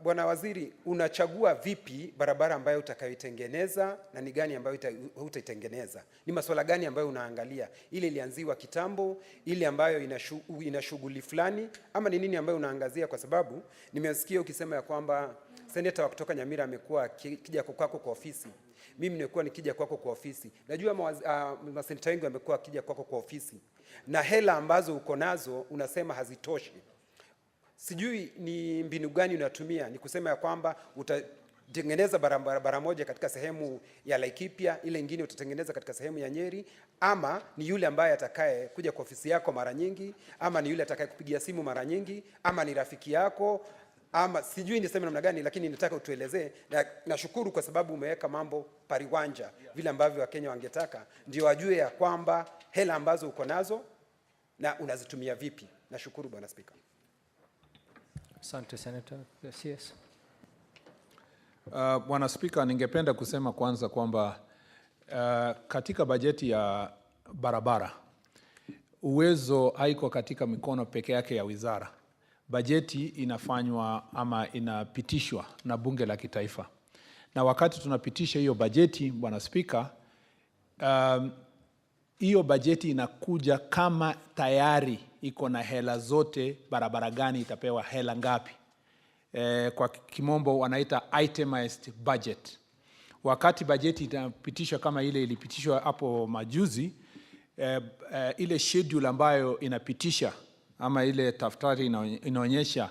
Bwana waziri, unachagua vipi barabara ambayo utakayoitengeneza na ni gani ambayo hutaitengeneza? Ni masuala gani ambayo unaangalia? Ile ilianziwa kitambo, ile ambayo ina shughuli fulani, ama ni nini ambayo unaangazia? Kwa sababu nimesikia ukisema ya kwamba seneta wa kutoka Nyamira amekuwa kija kwako kwa ofisi. Mimi nimekuwa nikija kwako kwa ofisi. Najua maseneta wengi wamekuwa kija kwako kwa ofisi. Na hela ambazo uko nazo unasema hazitoshi. Sijui ni mbinu gani unatumia, ni kusema ya kwamba utatengeneza barabara moja katika sehemu ya Laikipia, ile nyingine utatengeneza katika sehemu ya Nyeri, ama ni yule ambaye atakaye kuja kwa ofisi yako mara nyingi, ama ni yule atakaye kupigia simu mara nyingi, ama ni rafiki yako, ama sijui niseme namna gani, lakini nataka utuelezee. Na nashukuru kwa sababu umeweka mambo pariwanja vile ambavyo Wakenya wangetaka, ndio wajue ya kwamba hela ambazo uko nazo na unazitumia vipi. Nashukuru Bwana Spika. Asante Senator. Yes. Bwana Spika, ningependa kusema kwanza kwamba katika bajeti ya barabara uwezo haiko katika mikono peke yake ya wizara. Bajeti inafanywa ama inapitishwa na bunge la kitaifa. Na wakati tunapitisha hiyo bajeti, Bwana Spika, hiyo bajeti inakuja kama tayari iko na hela zote, barabara gani itapewa hela ngapi. Kwa kimombo wanaita itemized budget. Wakati bajeti inapitishwa kama ile ilipitishwa hapo majuzi, ile schedule ambayo inapitisha ama ile daftari inaonyesha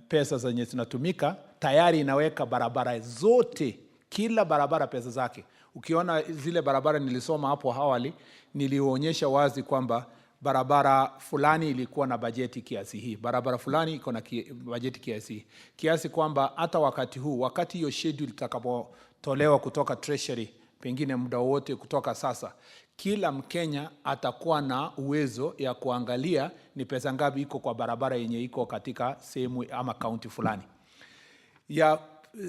pesa zenye zinatumika, tayari inaweka barabara zote, kila barabara pesa zake. Ukiona zile barabara nilisoma hapo awali, nilionyesha wazi kwamba barabara fulani ilikuwa na bajeti kiasi hii, barabara fulani iko na bajeti kiasi hii, kiasi kwamba hata wakati huu, wakati hiyo schedule itakapotolewa kutoka treasury, pengine muda wote kutoka sasa, kila Mkenya atakuwa na uwezo ya kuangalia ni pesa ngapi iko kwa barabara yenye iko katika sehemu ama kaunti fulani. Ya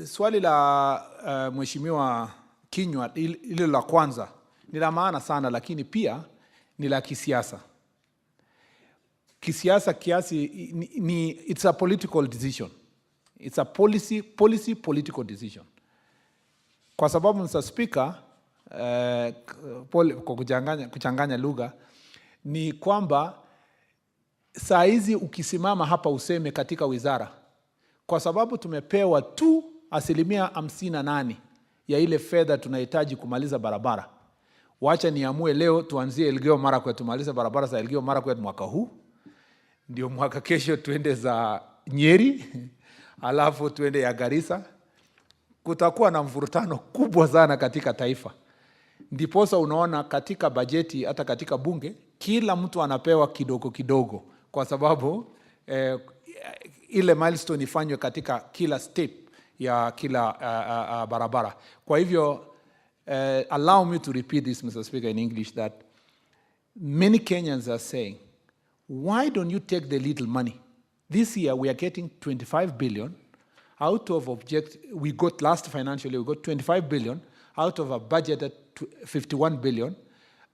swali la Mheshimiwa kinywa ile la kwanza ni la maana sana, lakini pia ni la kisiasa. Kisiasa kiasi it's a political decision. It's a political decision. Kwa sababu Mr. Speaker, kwa kuchanganya lugha, ni kwamba saa hizi ukisimama hapa useme katika wizara, kwa sababu tumepewa tu 58% ya ile fedha tunahitaji kumaliza barabara. Wacha niamue leo tuanzie Elgeyo Marakwet, tumalize barabara za Elgeyo Marakwet mwaka huu, ndio mwaka kesho tuende za Nyeri, alafu tuende ya Garissa. Kutakuwa na mvurutano kubwa sana katika taifa. Ndiposa unaona katika bajeti, hata katika bunge, kila mtu anapewa kidogo kidogo, kwa sababu ile milestone ifanywe katika kila step ya kila barabara. Kwa hivyo, allow me to repeat this, Mr. Speaker, in English, that many Kenyans are saying, why don't you take the little money? This year we are getting 25 billion out of we got last financial year, we got 25 billion out of a budgeted 51 billion,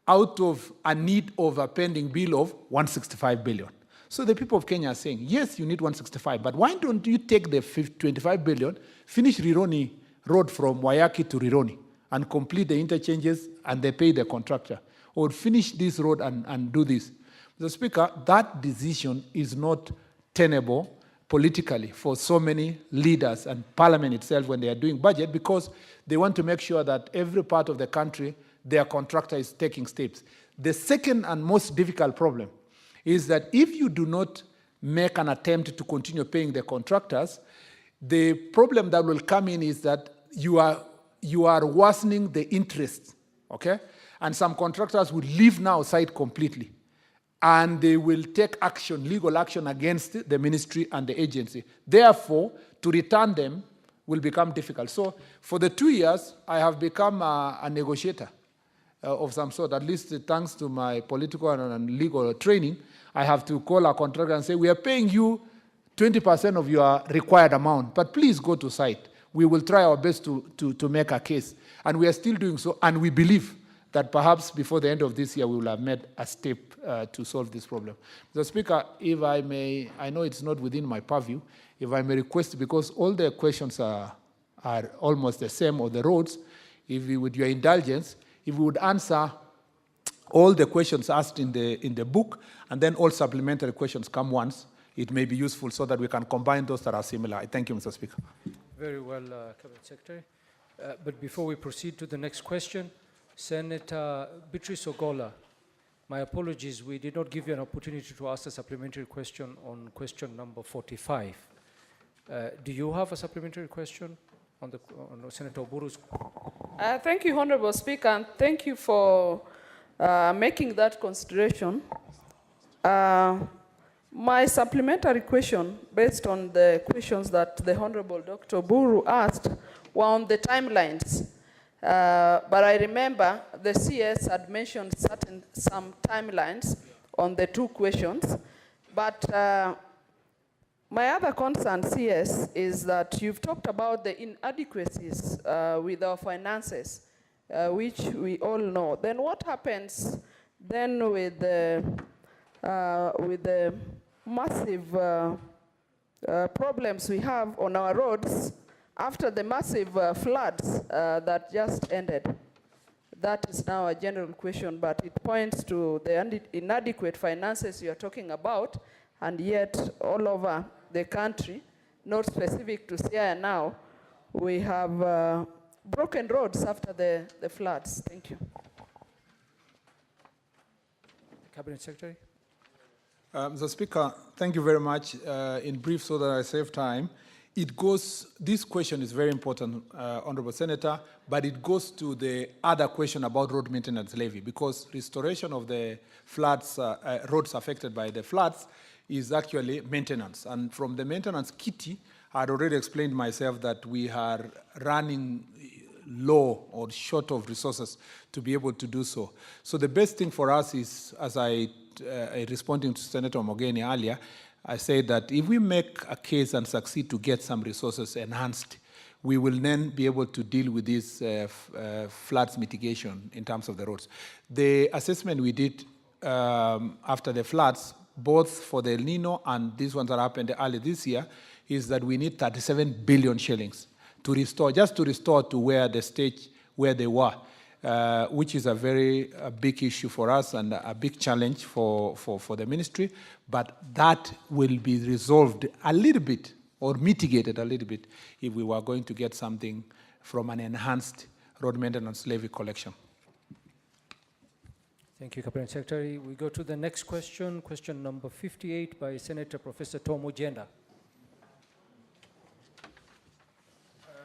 out of a need of a pending bill of 165 billion. So the people of Kenya are saying, yes, you need 165, but why don't you take the 25 billion, finish Rironi Road from Wayaki to Rironi, and complete the interchanges, and they pay the contractor, or finish this road and do this. Mr. Speaker, that decision is not tenable politically for so many leaders and parliament itself when they are doing budget, because they want to make sure that every part of the country, their contractor is taking steps. The second and most difficult problem is that if you do not make an attempt to continue paying the contractors, the problem that will come in is that you are worsening the interest, okay? And some contractors will leave now site completely, and they will take action, legal action against the ministry and the agency. Therefore, to return them will become difficult. So for the 2 years, I have become a negotiator of some sort, at least thanks to my political and legal training. I have to call a contractor and say, we are paying you 20% of your required amount, but please go to site. We will try our best to make a case. And we are still doing so, and we believe that perhaps before the end of this year, we will have made a step to solve this problem. Mr. Speaker, if I may, I know it's not within my purview, if I may request, because all the questions are almost the same on the roads, if you, with your indulgence, if you would answer all the questions asked in the book, and then all supplementary questions come once, it may be useful so that we can combine those that are similar. Thank you, Mr. Speaker. Very well, Cabinet Secretary. But before we proceed to the next question, Senator Beatrice Ogola, my apologies, we did not give you an opportunity to ask a supplementary question on question number 45. Do you have a supplementary question on Senator Oburu's? Thank you, Honorable Speaker, and thank you for making that consideration. My supplementary question, based on the questions that the Honorable Dr. Buru asked, were on the timelines. But I remember the CS had mentioned some timelines on the two questions. But my other concern, CS, is that you've talked about the inadequacies with our finances, which we all know. Then what happens then with the massive problems we have on our roads after the massive floods that just ended? That is now a general question, but it points to the inadequate finances you're talking about, and yet all over the country, not specific to Siaya now, we have broken roads after the floods. Thank you. Cabinet Secretary. Mr. Speaker, thank you very much. In brief, so that I save time, this question is very important, Honorable Senator, but it goes to the other question about road maintenance levy, because restoration of the floods, roads affected by the floods, is actually maintenance. And from the maintenance kitty, I had already explained myself that we are running low or short of resources to be able to do so. So the best thing for us is, as I responding to Senator Mogeni earlier, I said that if we make a case and succeed to get some resources enhanced, we will then be able to deal with this floods mitigation in terms of the roads. The assessment we did after the floods, both for the El Nino and these ones that happened early this year, is that we need 37 billion shillings to restore, just to restore to where the stage where they were, which is a very big issue for us and a big challenge for the ministry. But that will be resolved a little bit or mitigated a little bit if we were going to get something from an enhanced road maintenance levy collection. Thank you, Cabinet Secretary. We go to the next question, question number 58 by Senator Professor Tom Ojenda.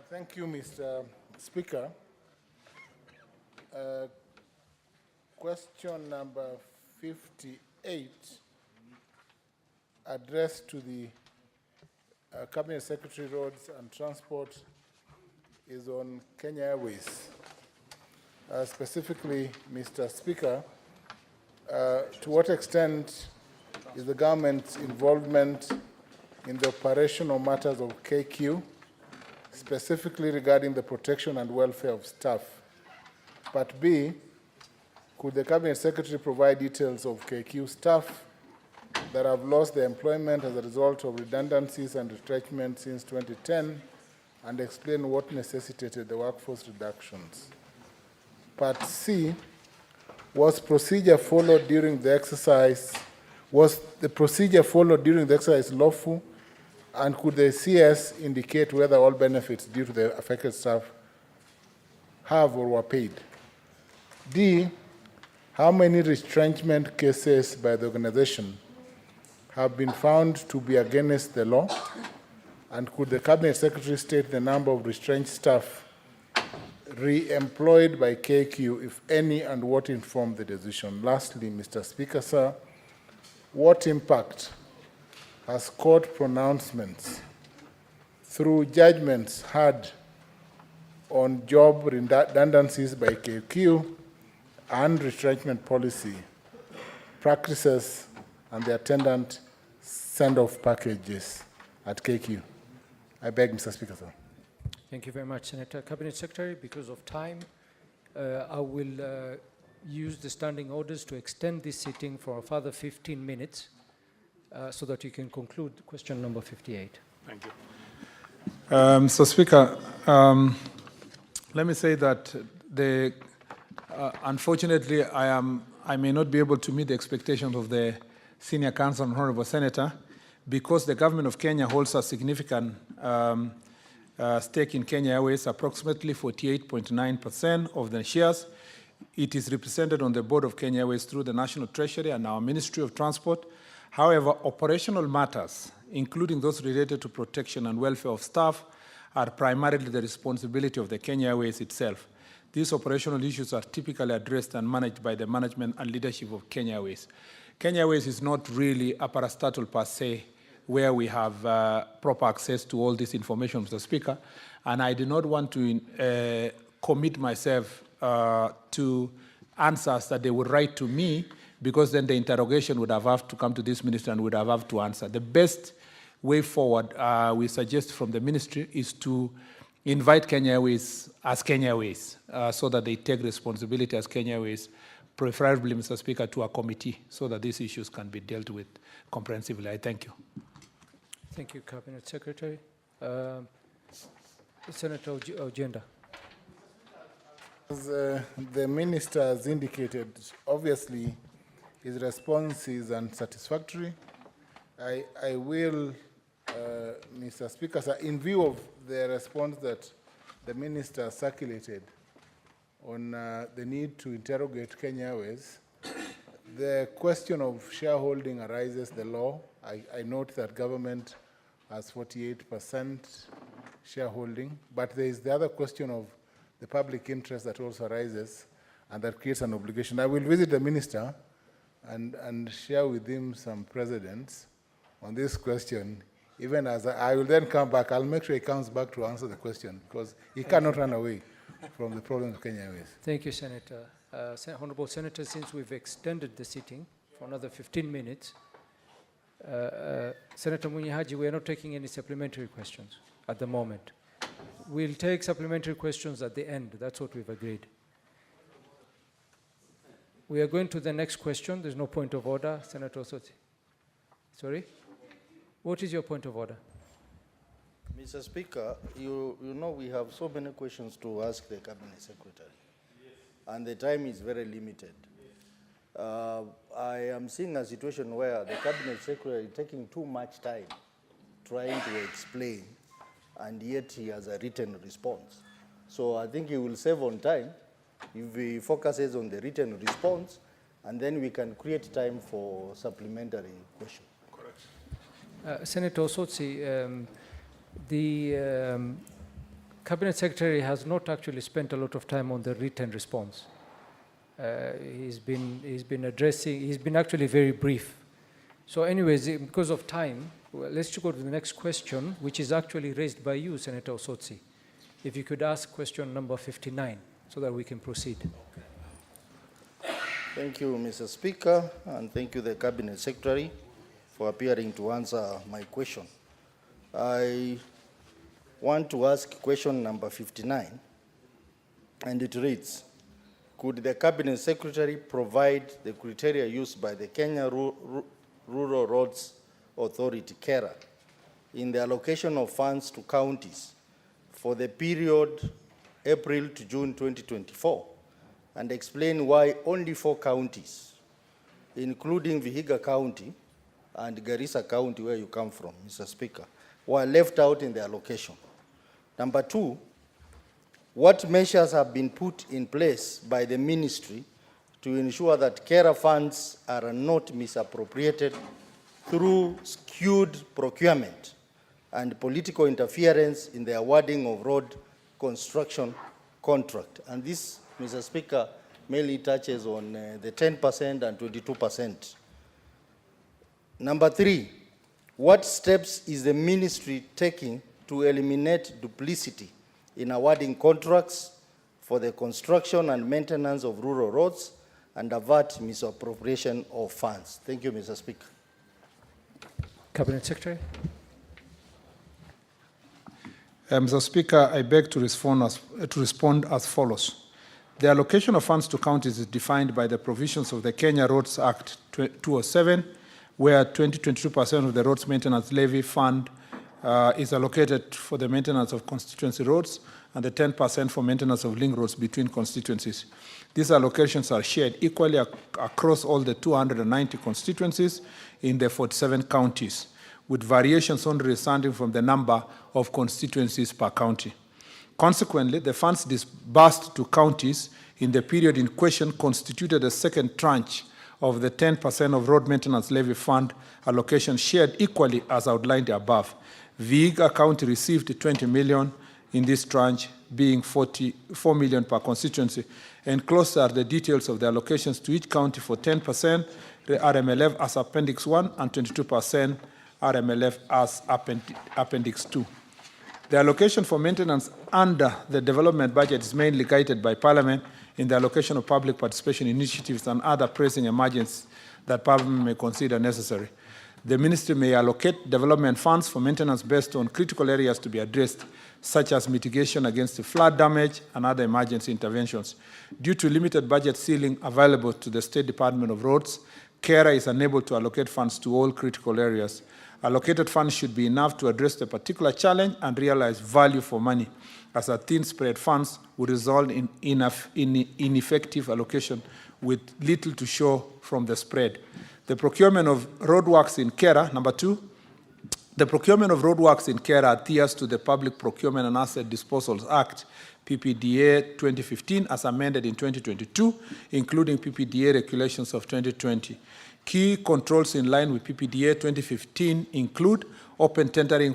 Thank you, Mr. Speaker. Question number 58, addressed to the Cabinet Secretary Roads and Transport, is on Kenya Airways. Specifically, Mr. Speaker, to what extent is the government's involvement in the operational matters of KQ, specifically regarding the protection and welfare of staff? Part B, could the Cabinet Secretary provide details of KQ staff that have lost their employment as a result of redundancies and retrenchment since 2010, and explain what necessitated the workforce reductions? Part C, was the procedure followed during the exercise lawful, and could the CS indicate whether all benefits due to the affected staff have or were paid? D, how many retrenchment cases by the organization have been found to be against the law? And could the Cabinet Secretary state the number of retrenched staff re-employed by KQ, if any, and what informed the decision? Lastly, Mr. Speaker, sir, what impact has court pronouncements through judgments had on job redundancies by KQ and retrenchment policy practices and the attendant send-off packages at KQ? I beg, Mr. Speaker, sir. Thank you very much, Senator. Cabinet Secretary, because of time, I will use the standing orders to extend this sitting for a further 15 minutes so that you can conclude question number 58. Thank you. So, Speaker, let me say that unfortunately, I may not be able to meet the expectations of the Senior Counsel and Honorable Senator, because the government of Kenya holds a significant stake in Kenya Airways, approximately 48.9% of the shares. It is represented on the board of Kenya Airways through the National Treasury and our Ministry of Transport. However, operational matters, including those related to protection and welfare of staff, are primarily the responsibility of the Kenya Airways itself. These operational issues are typically addressed and managed by the management and leadership of Kenya Airways. Kenya Airways is not really a parastatal per se, where we have proper access to all this information, Mr. Speaker, and I do not want to commit myself to answers that they would write to me, because then the interrogation would have to come to this ministry and would have to answer. The best way forward, we suggest from the ministry, is to invite Kenya Airways as Kenya Airways, so that they take responsibility as Kenya Airways, preferably, Mr. Speaker, to a committee, so that these issues can be dealt with comprehensively. I thank you. Thank you, Cabinet Secretary. Senator Ojenda. As the Minister has indicated, obviously his response is unsatisfactory. I will, Mr. Speaker, sir, in view of the response that the Minister circulated on the need to interrogate Kenya Airways, the question of shareholding arises the law. I note that government has 48% shareholding, but there is the other question of the public interest that also arises, and that creates an obligation. I will visit the minister and share with him some precedents on this question, even as I will then come back. I'll make sure he comes back to answer the question, because he cannot run away from the problems of Kenya Airways. Thank you, Senator. Honorable Senator, since we've extended the sitting for another 15 minutes, Senator Munyahaji, we are not taking any supplementary questions at the moment. We'll take supplementary questions at the end. That's what we've agreed. We are going to the next question. There's no point of order. Senator Osoti. Sorry? What is your point of order? Mr. Speaker, you know we have so many questions to ask the Cabinet Secretary, and the time is very limited. I am seeing a situation where the Cabinet Secretary is taking too much time trying to explain, and yet he has a written response. So I think he will save on time if he focuses on the written response, and then we can create time for supplementary questions. Correct. Senator Osotsi, the Cabinet Secretary has not actually spent a lot of time on the written response. He's been actually very brief. So anyways, because of time, well, let's go to the next question, which is actually raised by you, Senator Osotsi. If you could ask question number 59, so that we can proceed. Thank you, Mr. Speaker, and thank you, the Cabinet Secretary, for appearing to answer my question. I want to ask question number 59, and it reads, could the Cabinet Secretary provide the criteria used by the Kenya Rural Roads Authority, KERA, in the allocation of funds to counties for the period April to June 2024, and explain why only 4 counties, including Vihiga County and Garissa County, where you come from, Mr. Speaker, were left out in the allocation? Number 2, what measures have been put in place by the ministry to ensure that KERA funds are not misappropriated through skewed procurement and political interference in the awarding of road construction contract? And this, Mr. Speaker, mainly touches on the 10% and 22%. Number 3, what steps is the ministry taking to eliminate duplicity in awarding contracts for the construction and maintenance of rural roads and avert misappropriation of funds? Thank you, Mr. Speaker. Cabinet Secretary. Mr. Speaker, I beg to respond as follows. The allocation of funds to counties is defined by the provisions of the Kenya Roads Act 2007, where 22% of the roads maintenance levy fund is allocated for the maintenance of constituency roads and the 10% for maintenance of link roads between constituencies. These allocations are shared equally across all the 290 constituencies in the 47 counties, with variations only resulting from the number of constituencies per county. Consequently, the funds disbursed to counties in the period in question constituted a second tranche of the 10% of road maintenance levy fund allocation shared equally as outlined above. Vihiga County received 20 million in this tranche, being 44 million per constituency. Enclosed are the details of the allocations to each county for 10% RMLF as Appendix 1 and 22% RMLF as Appendix 2. The allocation for maintenance under the development budget is mainly guided by Parliament in the allocation of public participation initiatives and other pressing emergencies that Parliament may consider necessary. The Ministry may allocate development funds for maintenance based on critical areas to be addressed, such as mitigation against the flood damage and other emergency interventions. Due to limited budget ceiling available to the State Department of Roads, KERA is unable to allocate funds to all critical areas. Allocated funds should be enough to address the particular challenge and realize value for money, as a thin spread funds would result in ineffective allocation with little to show from the spread. The procurement of roadworks in KERA, number 2, the procurement of roadworks in KERA adheres to the Public Procurement and Asset Disposals Act, PPDA 2015, as amended in 2022, including PPDA regulations of 2020. Key controls in line with PPDA 2015 include open tendering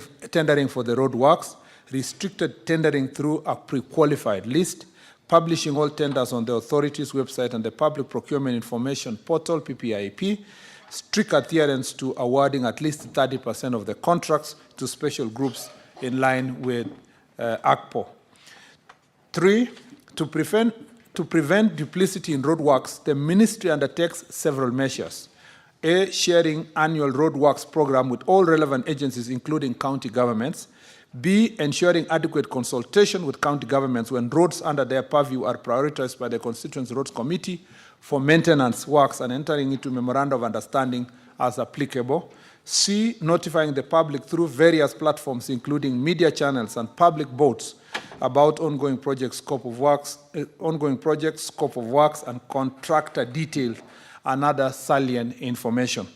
for the roadworks, restricted tendering through a pre-qualified list, publishing all tenders on the authority's website and the Public Procurement Information Portal, PPIP, strict adherence to awarding at least 30% of the contracts to special groups in line with ACPO. 3, to prevent duplicity in roadworks, the ministry undertakes several measures. A, sharing annual roadworks program with all relevant agencies, including county governments. B, ensuring adequate consultation with county governments when roads under their purview are prioritized by the Constituency Roads Committee for maintenance works and entering into memorandum of understanding as applicable. C, notifying the public through various platforms, including media channels and public boards, about ongoing project scope of works, and contractor details and other salient information.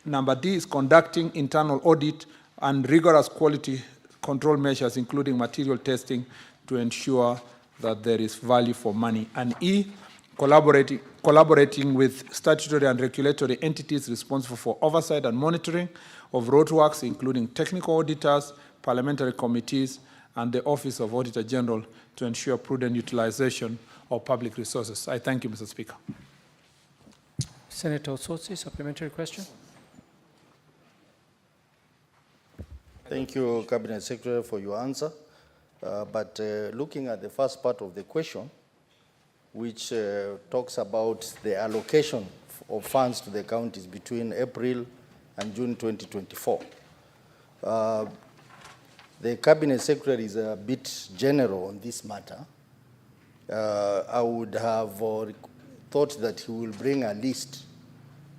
Number D is conducting internal audit and rigorous quality control measures, including material testing, to ensure that there is value for money. And E, collaborating with statutory and regulatory entities responsible for oversight and monitoring of roadworks, including technical auditors, parliamentary committees, and the Office of Auditor General, to ensure prudent utilization of public resources. I thank you, Mr. Speaker. Senator Osotsi, supplementary question. Thank you, Cabinet Secretary, for your answer. But looking at the first part of the question, which talks about the allocation of funds to the counties between April and June 2024. The Cabinet Secretary is a bit general on this matter. I would have thought that he will bring a list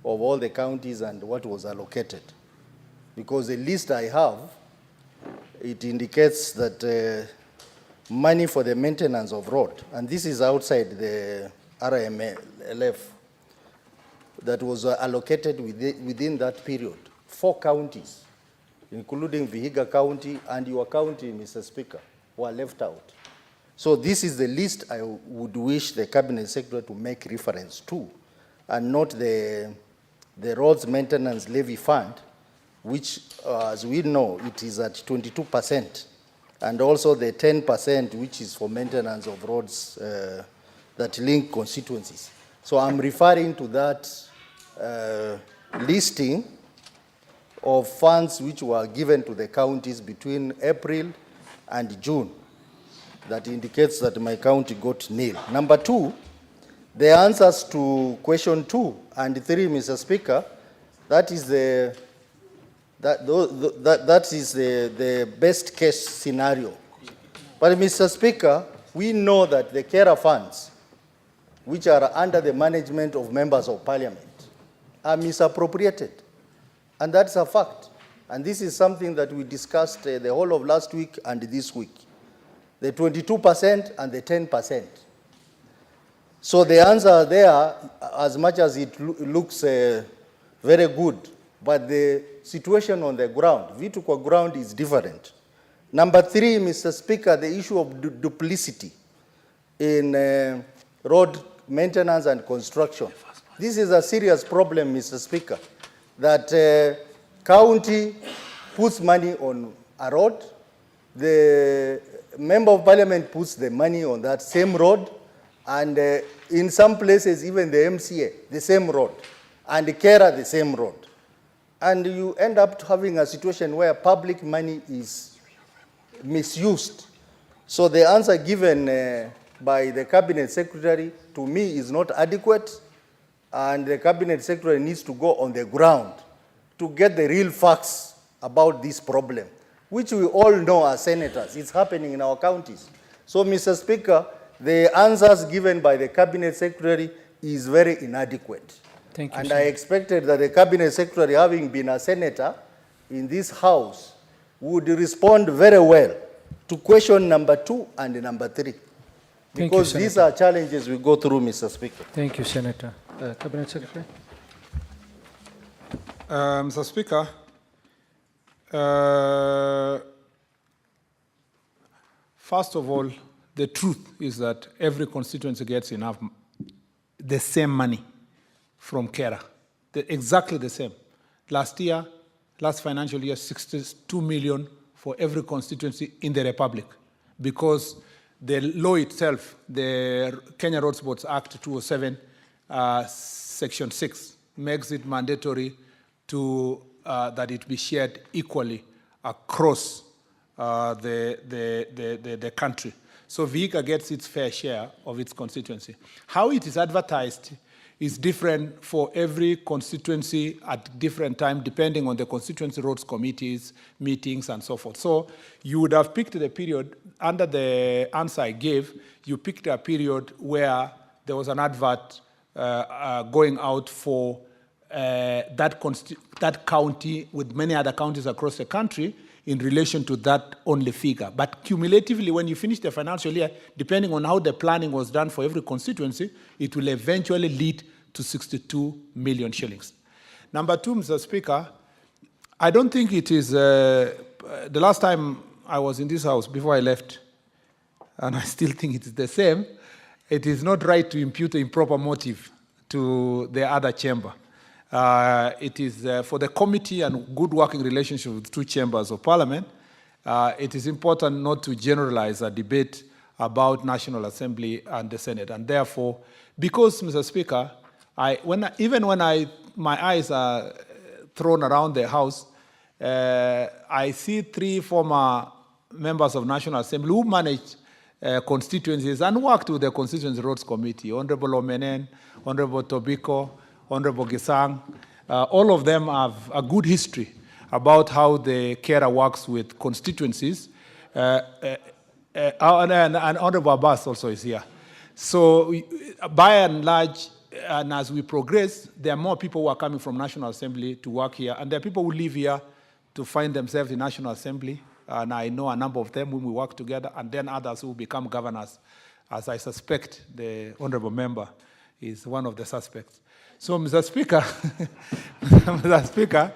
of all the counties and what was allocated. Because the list I have, it indicates that money for the maintenance of road, and this is outside the RMLF, that was allocated within that period. 4 counties, including Vihiga County and your county, Mr. Speaker, were left out. So this is the list I would wish the Cabinet Secretary to make reference to, and not the roads maintenance levy fund, which, as we know, it is at 22%, and also the 10%, which is for maintenance of roads that link constituencies. So I'm referring to that listing of funds which were given to the counties between April and June. That indicates that my county got nil. Number 2, the answers to question 2 and 3, Mr. Speaker, that is the best case scenario. But Mr. Speaker, we know that the carer funds, which are under the management of members of parliament, are misappropriated. And that's a fact. And this is something that we discussed the whole of last week and this week. The 22% and the 10%. So the answer there, as much as it looks very good, but the situation on the ground, Vituko ground, is different. Number 3, Mr. Speaker, the issue of duplicity in road maintenance and construction. This is a serious problem, Mr. Speaker, that county puts money on a road, the member of parliament puts the money on that same road, and in some places even the MCA, the same road, and the carer, the same road. And you end up having a situation where public money is misused. So the answer given by the Cabinet Secretary to me is not adequate, and the Cabinet Secretary needs to go on the ground to get the real facts about this problem, which we all know as senators. It's happening in our counties. So, Mr. Speaker, the answers given by the Cabinet Secretary is very inadequate. Thank you, and sir. I expected that the Cabinet Secretary, having been a senator in this House, would respond very well to question number 2 and number 3. Because these are challenges we go through, Mr. Speaker. Thank you, Senator. Cabinet Secretary. Mr. Speaker, first of all, the truth is that every constituency gets enough, the same money from carer, exactly the same. Last financial year, 62 million for every constituency in the Republic, because the law itself, the Kenya Roads Boards Act 2007, Section 6, makes it mandatory to that it be shared equally across the country. So Vihiga gets its fair share of its constituency. How it is advertised is different for every constituency at different time, depending on the constituency roads committees, meetings, and so forth. So you would have picked the period, under the answer I gave, you picked a period where there was an advert going out for that county with many other counties across the country in relation to that only figure. But cumulatively, when you finish the financial year, depending on how the planning was done for every constituency, it will eventually lead to 62 million shillings. Number two, Mr. Speaker, I don't think it is, the last time I was in this house before I left, and I still think it is the same, it is not right to impute improper motive to the other chamber. It is for the committee and good working relationship with two chambers of parliament. It is important not to generalize a debate about National Assembly and the Senate. And therefore, because, Mr. Speaker, even when my eyes are thrown around the House, I see three former members of National Assembly who managed constituencies and worked with the Constituency Roads Committee, Honorable Omenen, Honorable Tobiko, Honorable Gisang. All of them have a good history about how the carer works with constituencies. And Honorable Abbas also is here. So by and large, and as we progress, there are more people who are coming from National Assembly to work here, and there are people who live here to find themselves in National Assembly, and I know a number of them when we work together, and then others who become governors, as I suspect the Honorable Member is one of the suspects. So, Mr. Speaker, Mr. Speaker,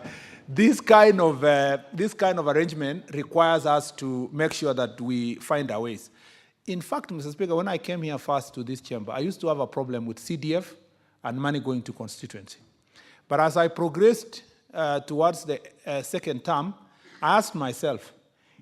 this kind of arrangement requires us to make sure that we find our ways. In fact, Mr. Speaker, when I came here first to this chamber, I used to have a problem with CDF and money going to constituency. But as I progressed towards the second term, I asked myself,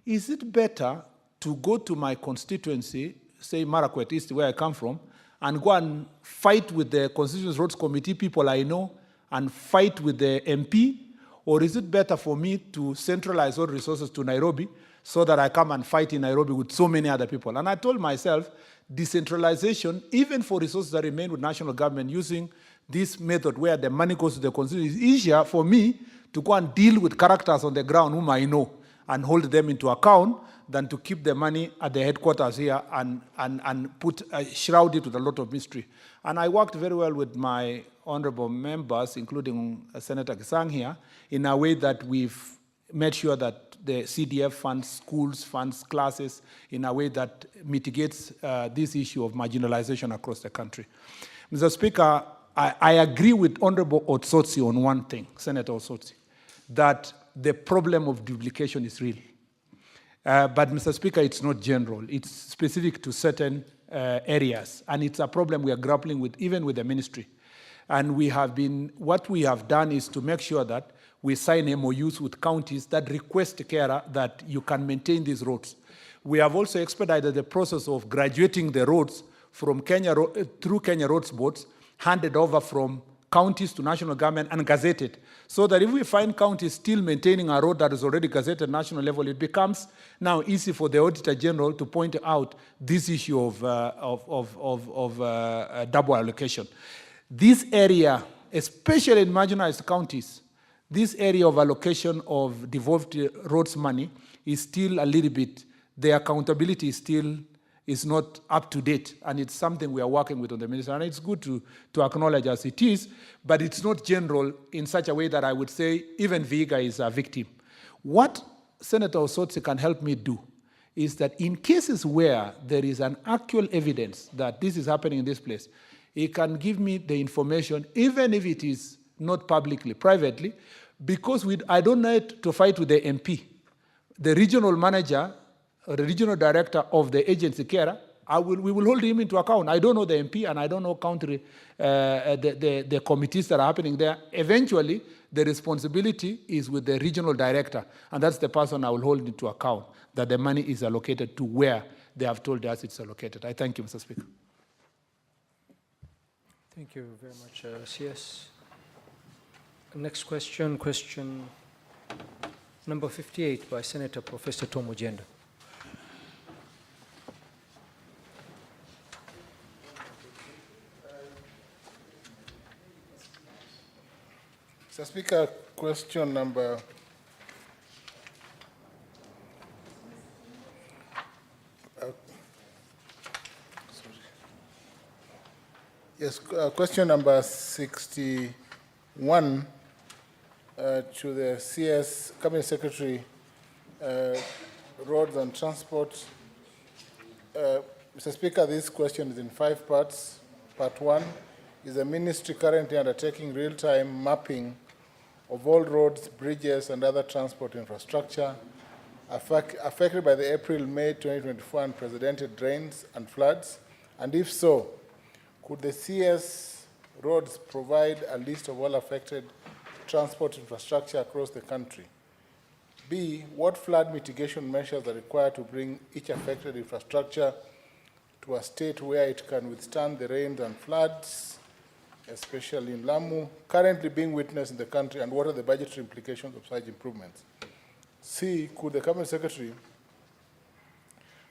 is it better to go to my constituency, say Marakwet East, where I come from, and go and fight with the Constituency Roads Committee people I know and fight with the MP? Or is it better for me to centralize all resources to Nairobi so that I come and fight in Nairobi with so many other people? And I told myself, decentralization, even for resources that remain with national government, using this method where the money goes to the constituency, is easier for me to go and deal with characters on the ground whom I know and hold them into account than to keep the money at the headquarters here and shroud it with a lot of mystery. And I worked very well with my honorable members, including Senator Gisang here, in a way that we've made sure that the CDF funds schools, funds classes, in a way that mitigates this issue of marginalization across the country. Mr. Speaker, I agree with Honorable Otsotsi on one thing, Senator Otsotsi, that the problem of duplication is real. But, Mr. Speaker, it's not general. It's specific to certain areas, and it's a problem we are grappling with, even with the ministry. And what we have done is to make sure that we sign MOUs with counties that request carer that you can maintain these roads. We have also expedited the process of graduating the roads from through Kenya Roads Boards, handed over from counties to national government and gazetted, so that if we find counties still maintaining a road that is already gazetted at national level, it becomes now easy for the Auditor General to point out this issue of double allocation. This area, especially in marginalized counties, this area of allocation of devolved roads money is still a little bit, the accountability is not up to date, and it's something we are working with on the minister, and it's good to acknowledge as it is, but it's not general in such a way that I would say even Vihiga is a victim. What Senator Osotsi can help me do is that in cases where there is an actual evidence that this is happening in this place, he can give me the information, even if it is not publicly, privately, because I don't need to fight with the MP. The regional manager or the regional director of the agency carer, we will hold him into account. I don't know the MP and I don't know the committees that are happening there. Eventually, the responsibility is with the regional director, and that's the person I will hold into account, that the money is allocated to where they have told us it's allocated. I thank you, Mr. Speaker. Thank you very much, CS. Next question number 58 by Senator Professor Tom Ojenda. Mr. Speaker, question number question number 61 to the CS Cabinet Secretary, Roads and Transport. Mr. Speaker, this question is in 5 parts. Part 1, is the ministry currently undertaking real-time mapping of all roads, bridges, and other transport infrastructure affected by the April-May 2024 unprecedented rains and floods? And if so, could the CS roads provide a list of all affected transport infrastructure across the country? B, what flood mitigation measures are required to bring each affected infrastructure to a state where it can withstand the rains and floods, especially in Lamu, currently being witnessed in the country, and what are the budgetary implications of such improvements? C, could the Cabinet Secretary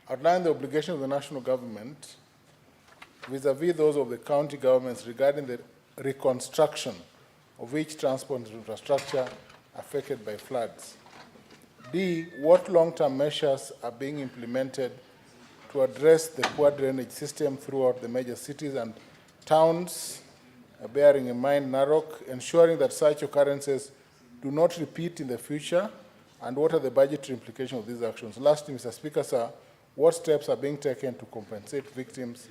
outline the obligations of the national government vis-a-vis those of the county governments regarding the reconstruction of each transport infrastructure affected by floods? D, what long-term measures are being implemented to address the poor drainage system throughout the major cities and towns, bearing in mind Narok, ensuring that such occurrences do not repeat in the future, and what are the budgetary implications of these actions? Lastly, Mr. Speaker, sir, what steps are being taken to compensate victims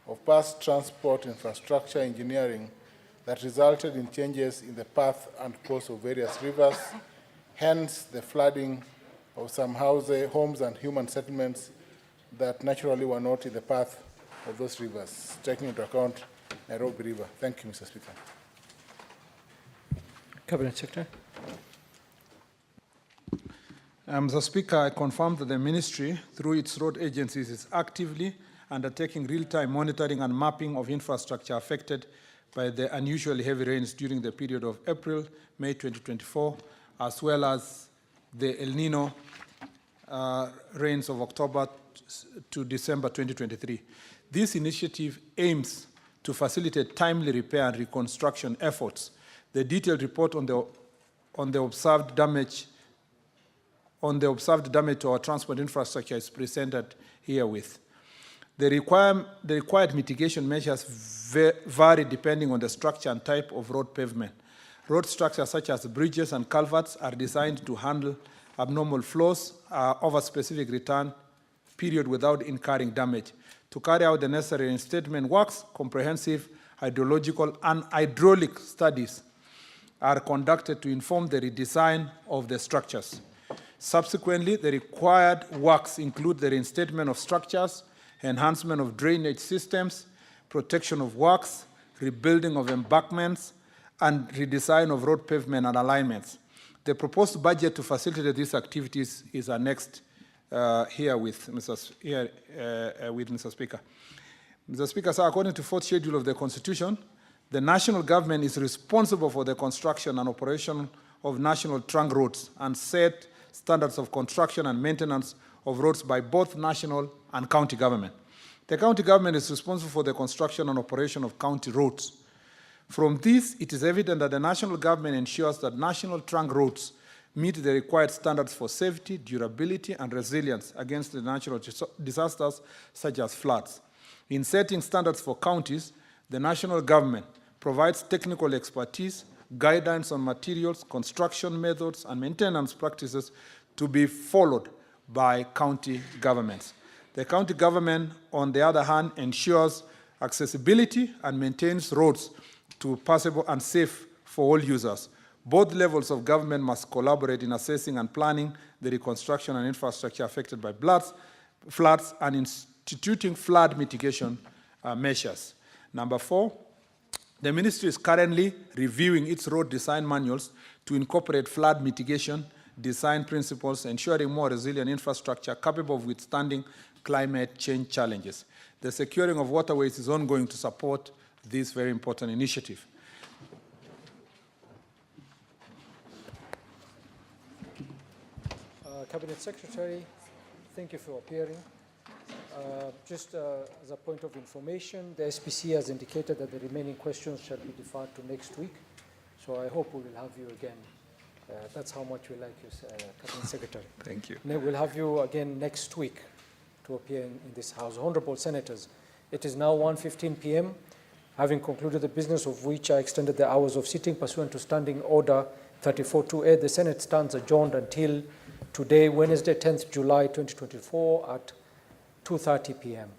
of past transport infrastructure engineering that resulted in changes in the path and course of various rivers, hence the flooding of some homes and human settlements that naturally were not in the path of those rivers, taking into account Nairobi River? Thank you, Mr. Speaker. Cabinet Secretary. Mr. Speaker, I confirm that the ministry, through its road agencies, is actively undertaking real-time monitoring and mapping of infrastructure affected by the unusually heavy rains during the period of April, May 2024, as well as the El Nino rains of October to December 2023. This initiative aims to facilitate timely repair and reconstruction efforts. The detailed report on the observed damage to our transport infrastructure is presented herewith. The required mitigation measures vary depending on the structure and type of road pavement. Road structures such as bridges and culverts are designed to handle abnormal flows over a specific return period without incurring damage. To carry out the necessary reinstatement works, comprehensive hydrological and hydraulic studies are conducted to inform the redesign of the structures. Subsequently, the required works include the reinstatement of structures, enhancement of drainage systems, protection of works, rebuilding of embankments, and redesign of road pavement and alignments. The proposed budget to facilitate these activities is annexed here with Mr. Speaker. Mr. Speaker, sir, according to 4th schedule of the Constitution, the national government is responsible for the construction and operation of national trunk roads and set standards of construction and maintenance of roads by both national and county government. The county government is responsible for the construction and operation of county roads. From this, it is evident that the national government ensures that national trunk roads meet the required standards for safety, durability, and resilience against the natural disasters such as floods. In setting standards for counties, the national government provides technical expertise, guidance on materials, construction methods, and maintenance practices to be followed by county governments. The county government, on the other hand, ensures accessibility and maintains roads to passable and safe for all users. Both levels of government must collaborate in assessing and planning the reconstruction and infrastructure affected by floods and instituting flood mitigation measures. Number 4, the ministry is currently reviewing its road design manuals to incorporate flood mitigation design principles, ensuring more resilient infrastructure capable of withstanding climate change challenges. The securing of waterways is ongoing to support this very important initiative. Cabinet Secretary, thank you for appearing. Just as a point of information, the SPC has indicated that the remaining questions shall be deferred to next week. So I hope we will have you again. That's how much we like you, Cabinet Secretary. Thank you. And we'll have you again next week to appear in this House. Honorable Senators, it is now 1:15 p.m. Having concluded the business of which I extended the hours of sitting pursuant to Standing Order 34-2A, the Senate stands adjourned until today, Wednesday, 10th July 2024 at 2:30 p.m.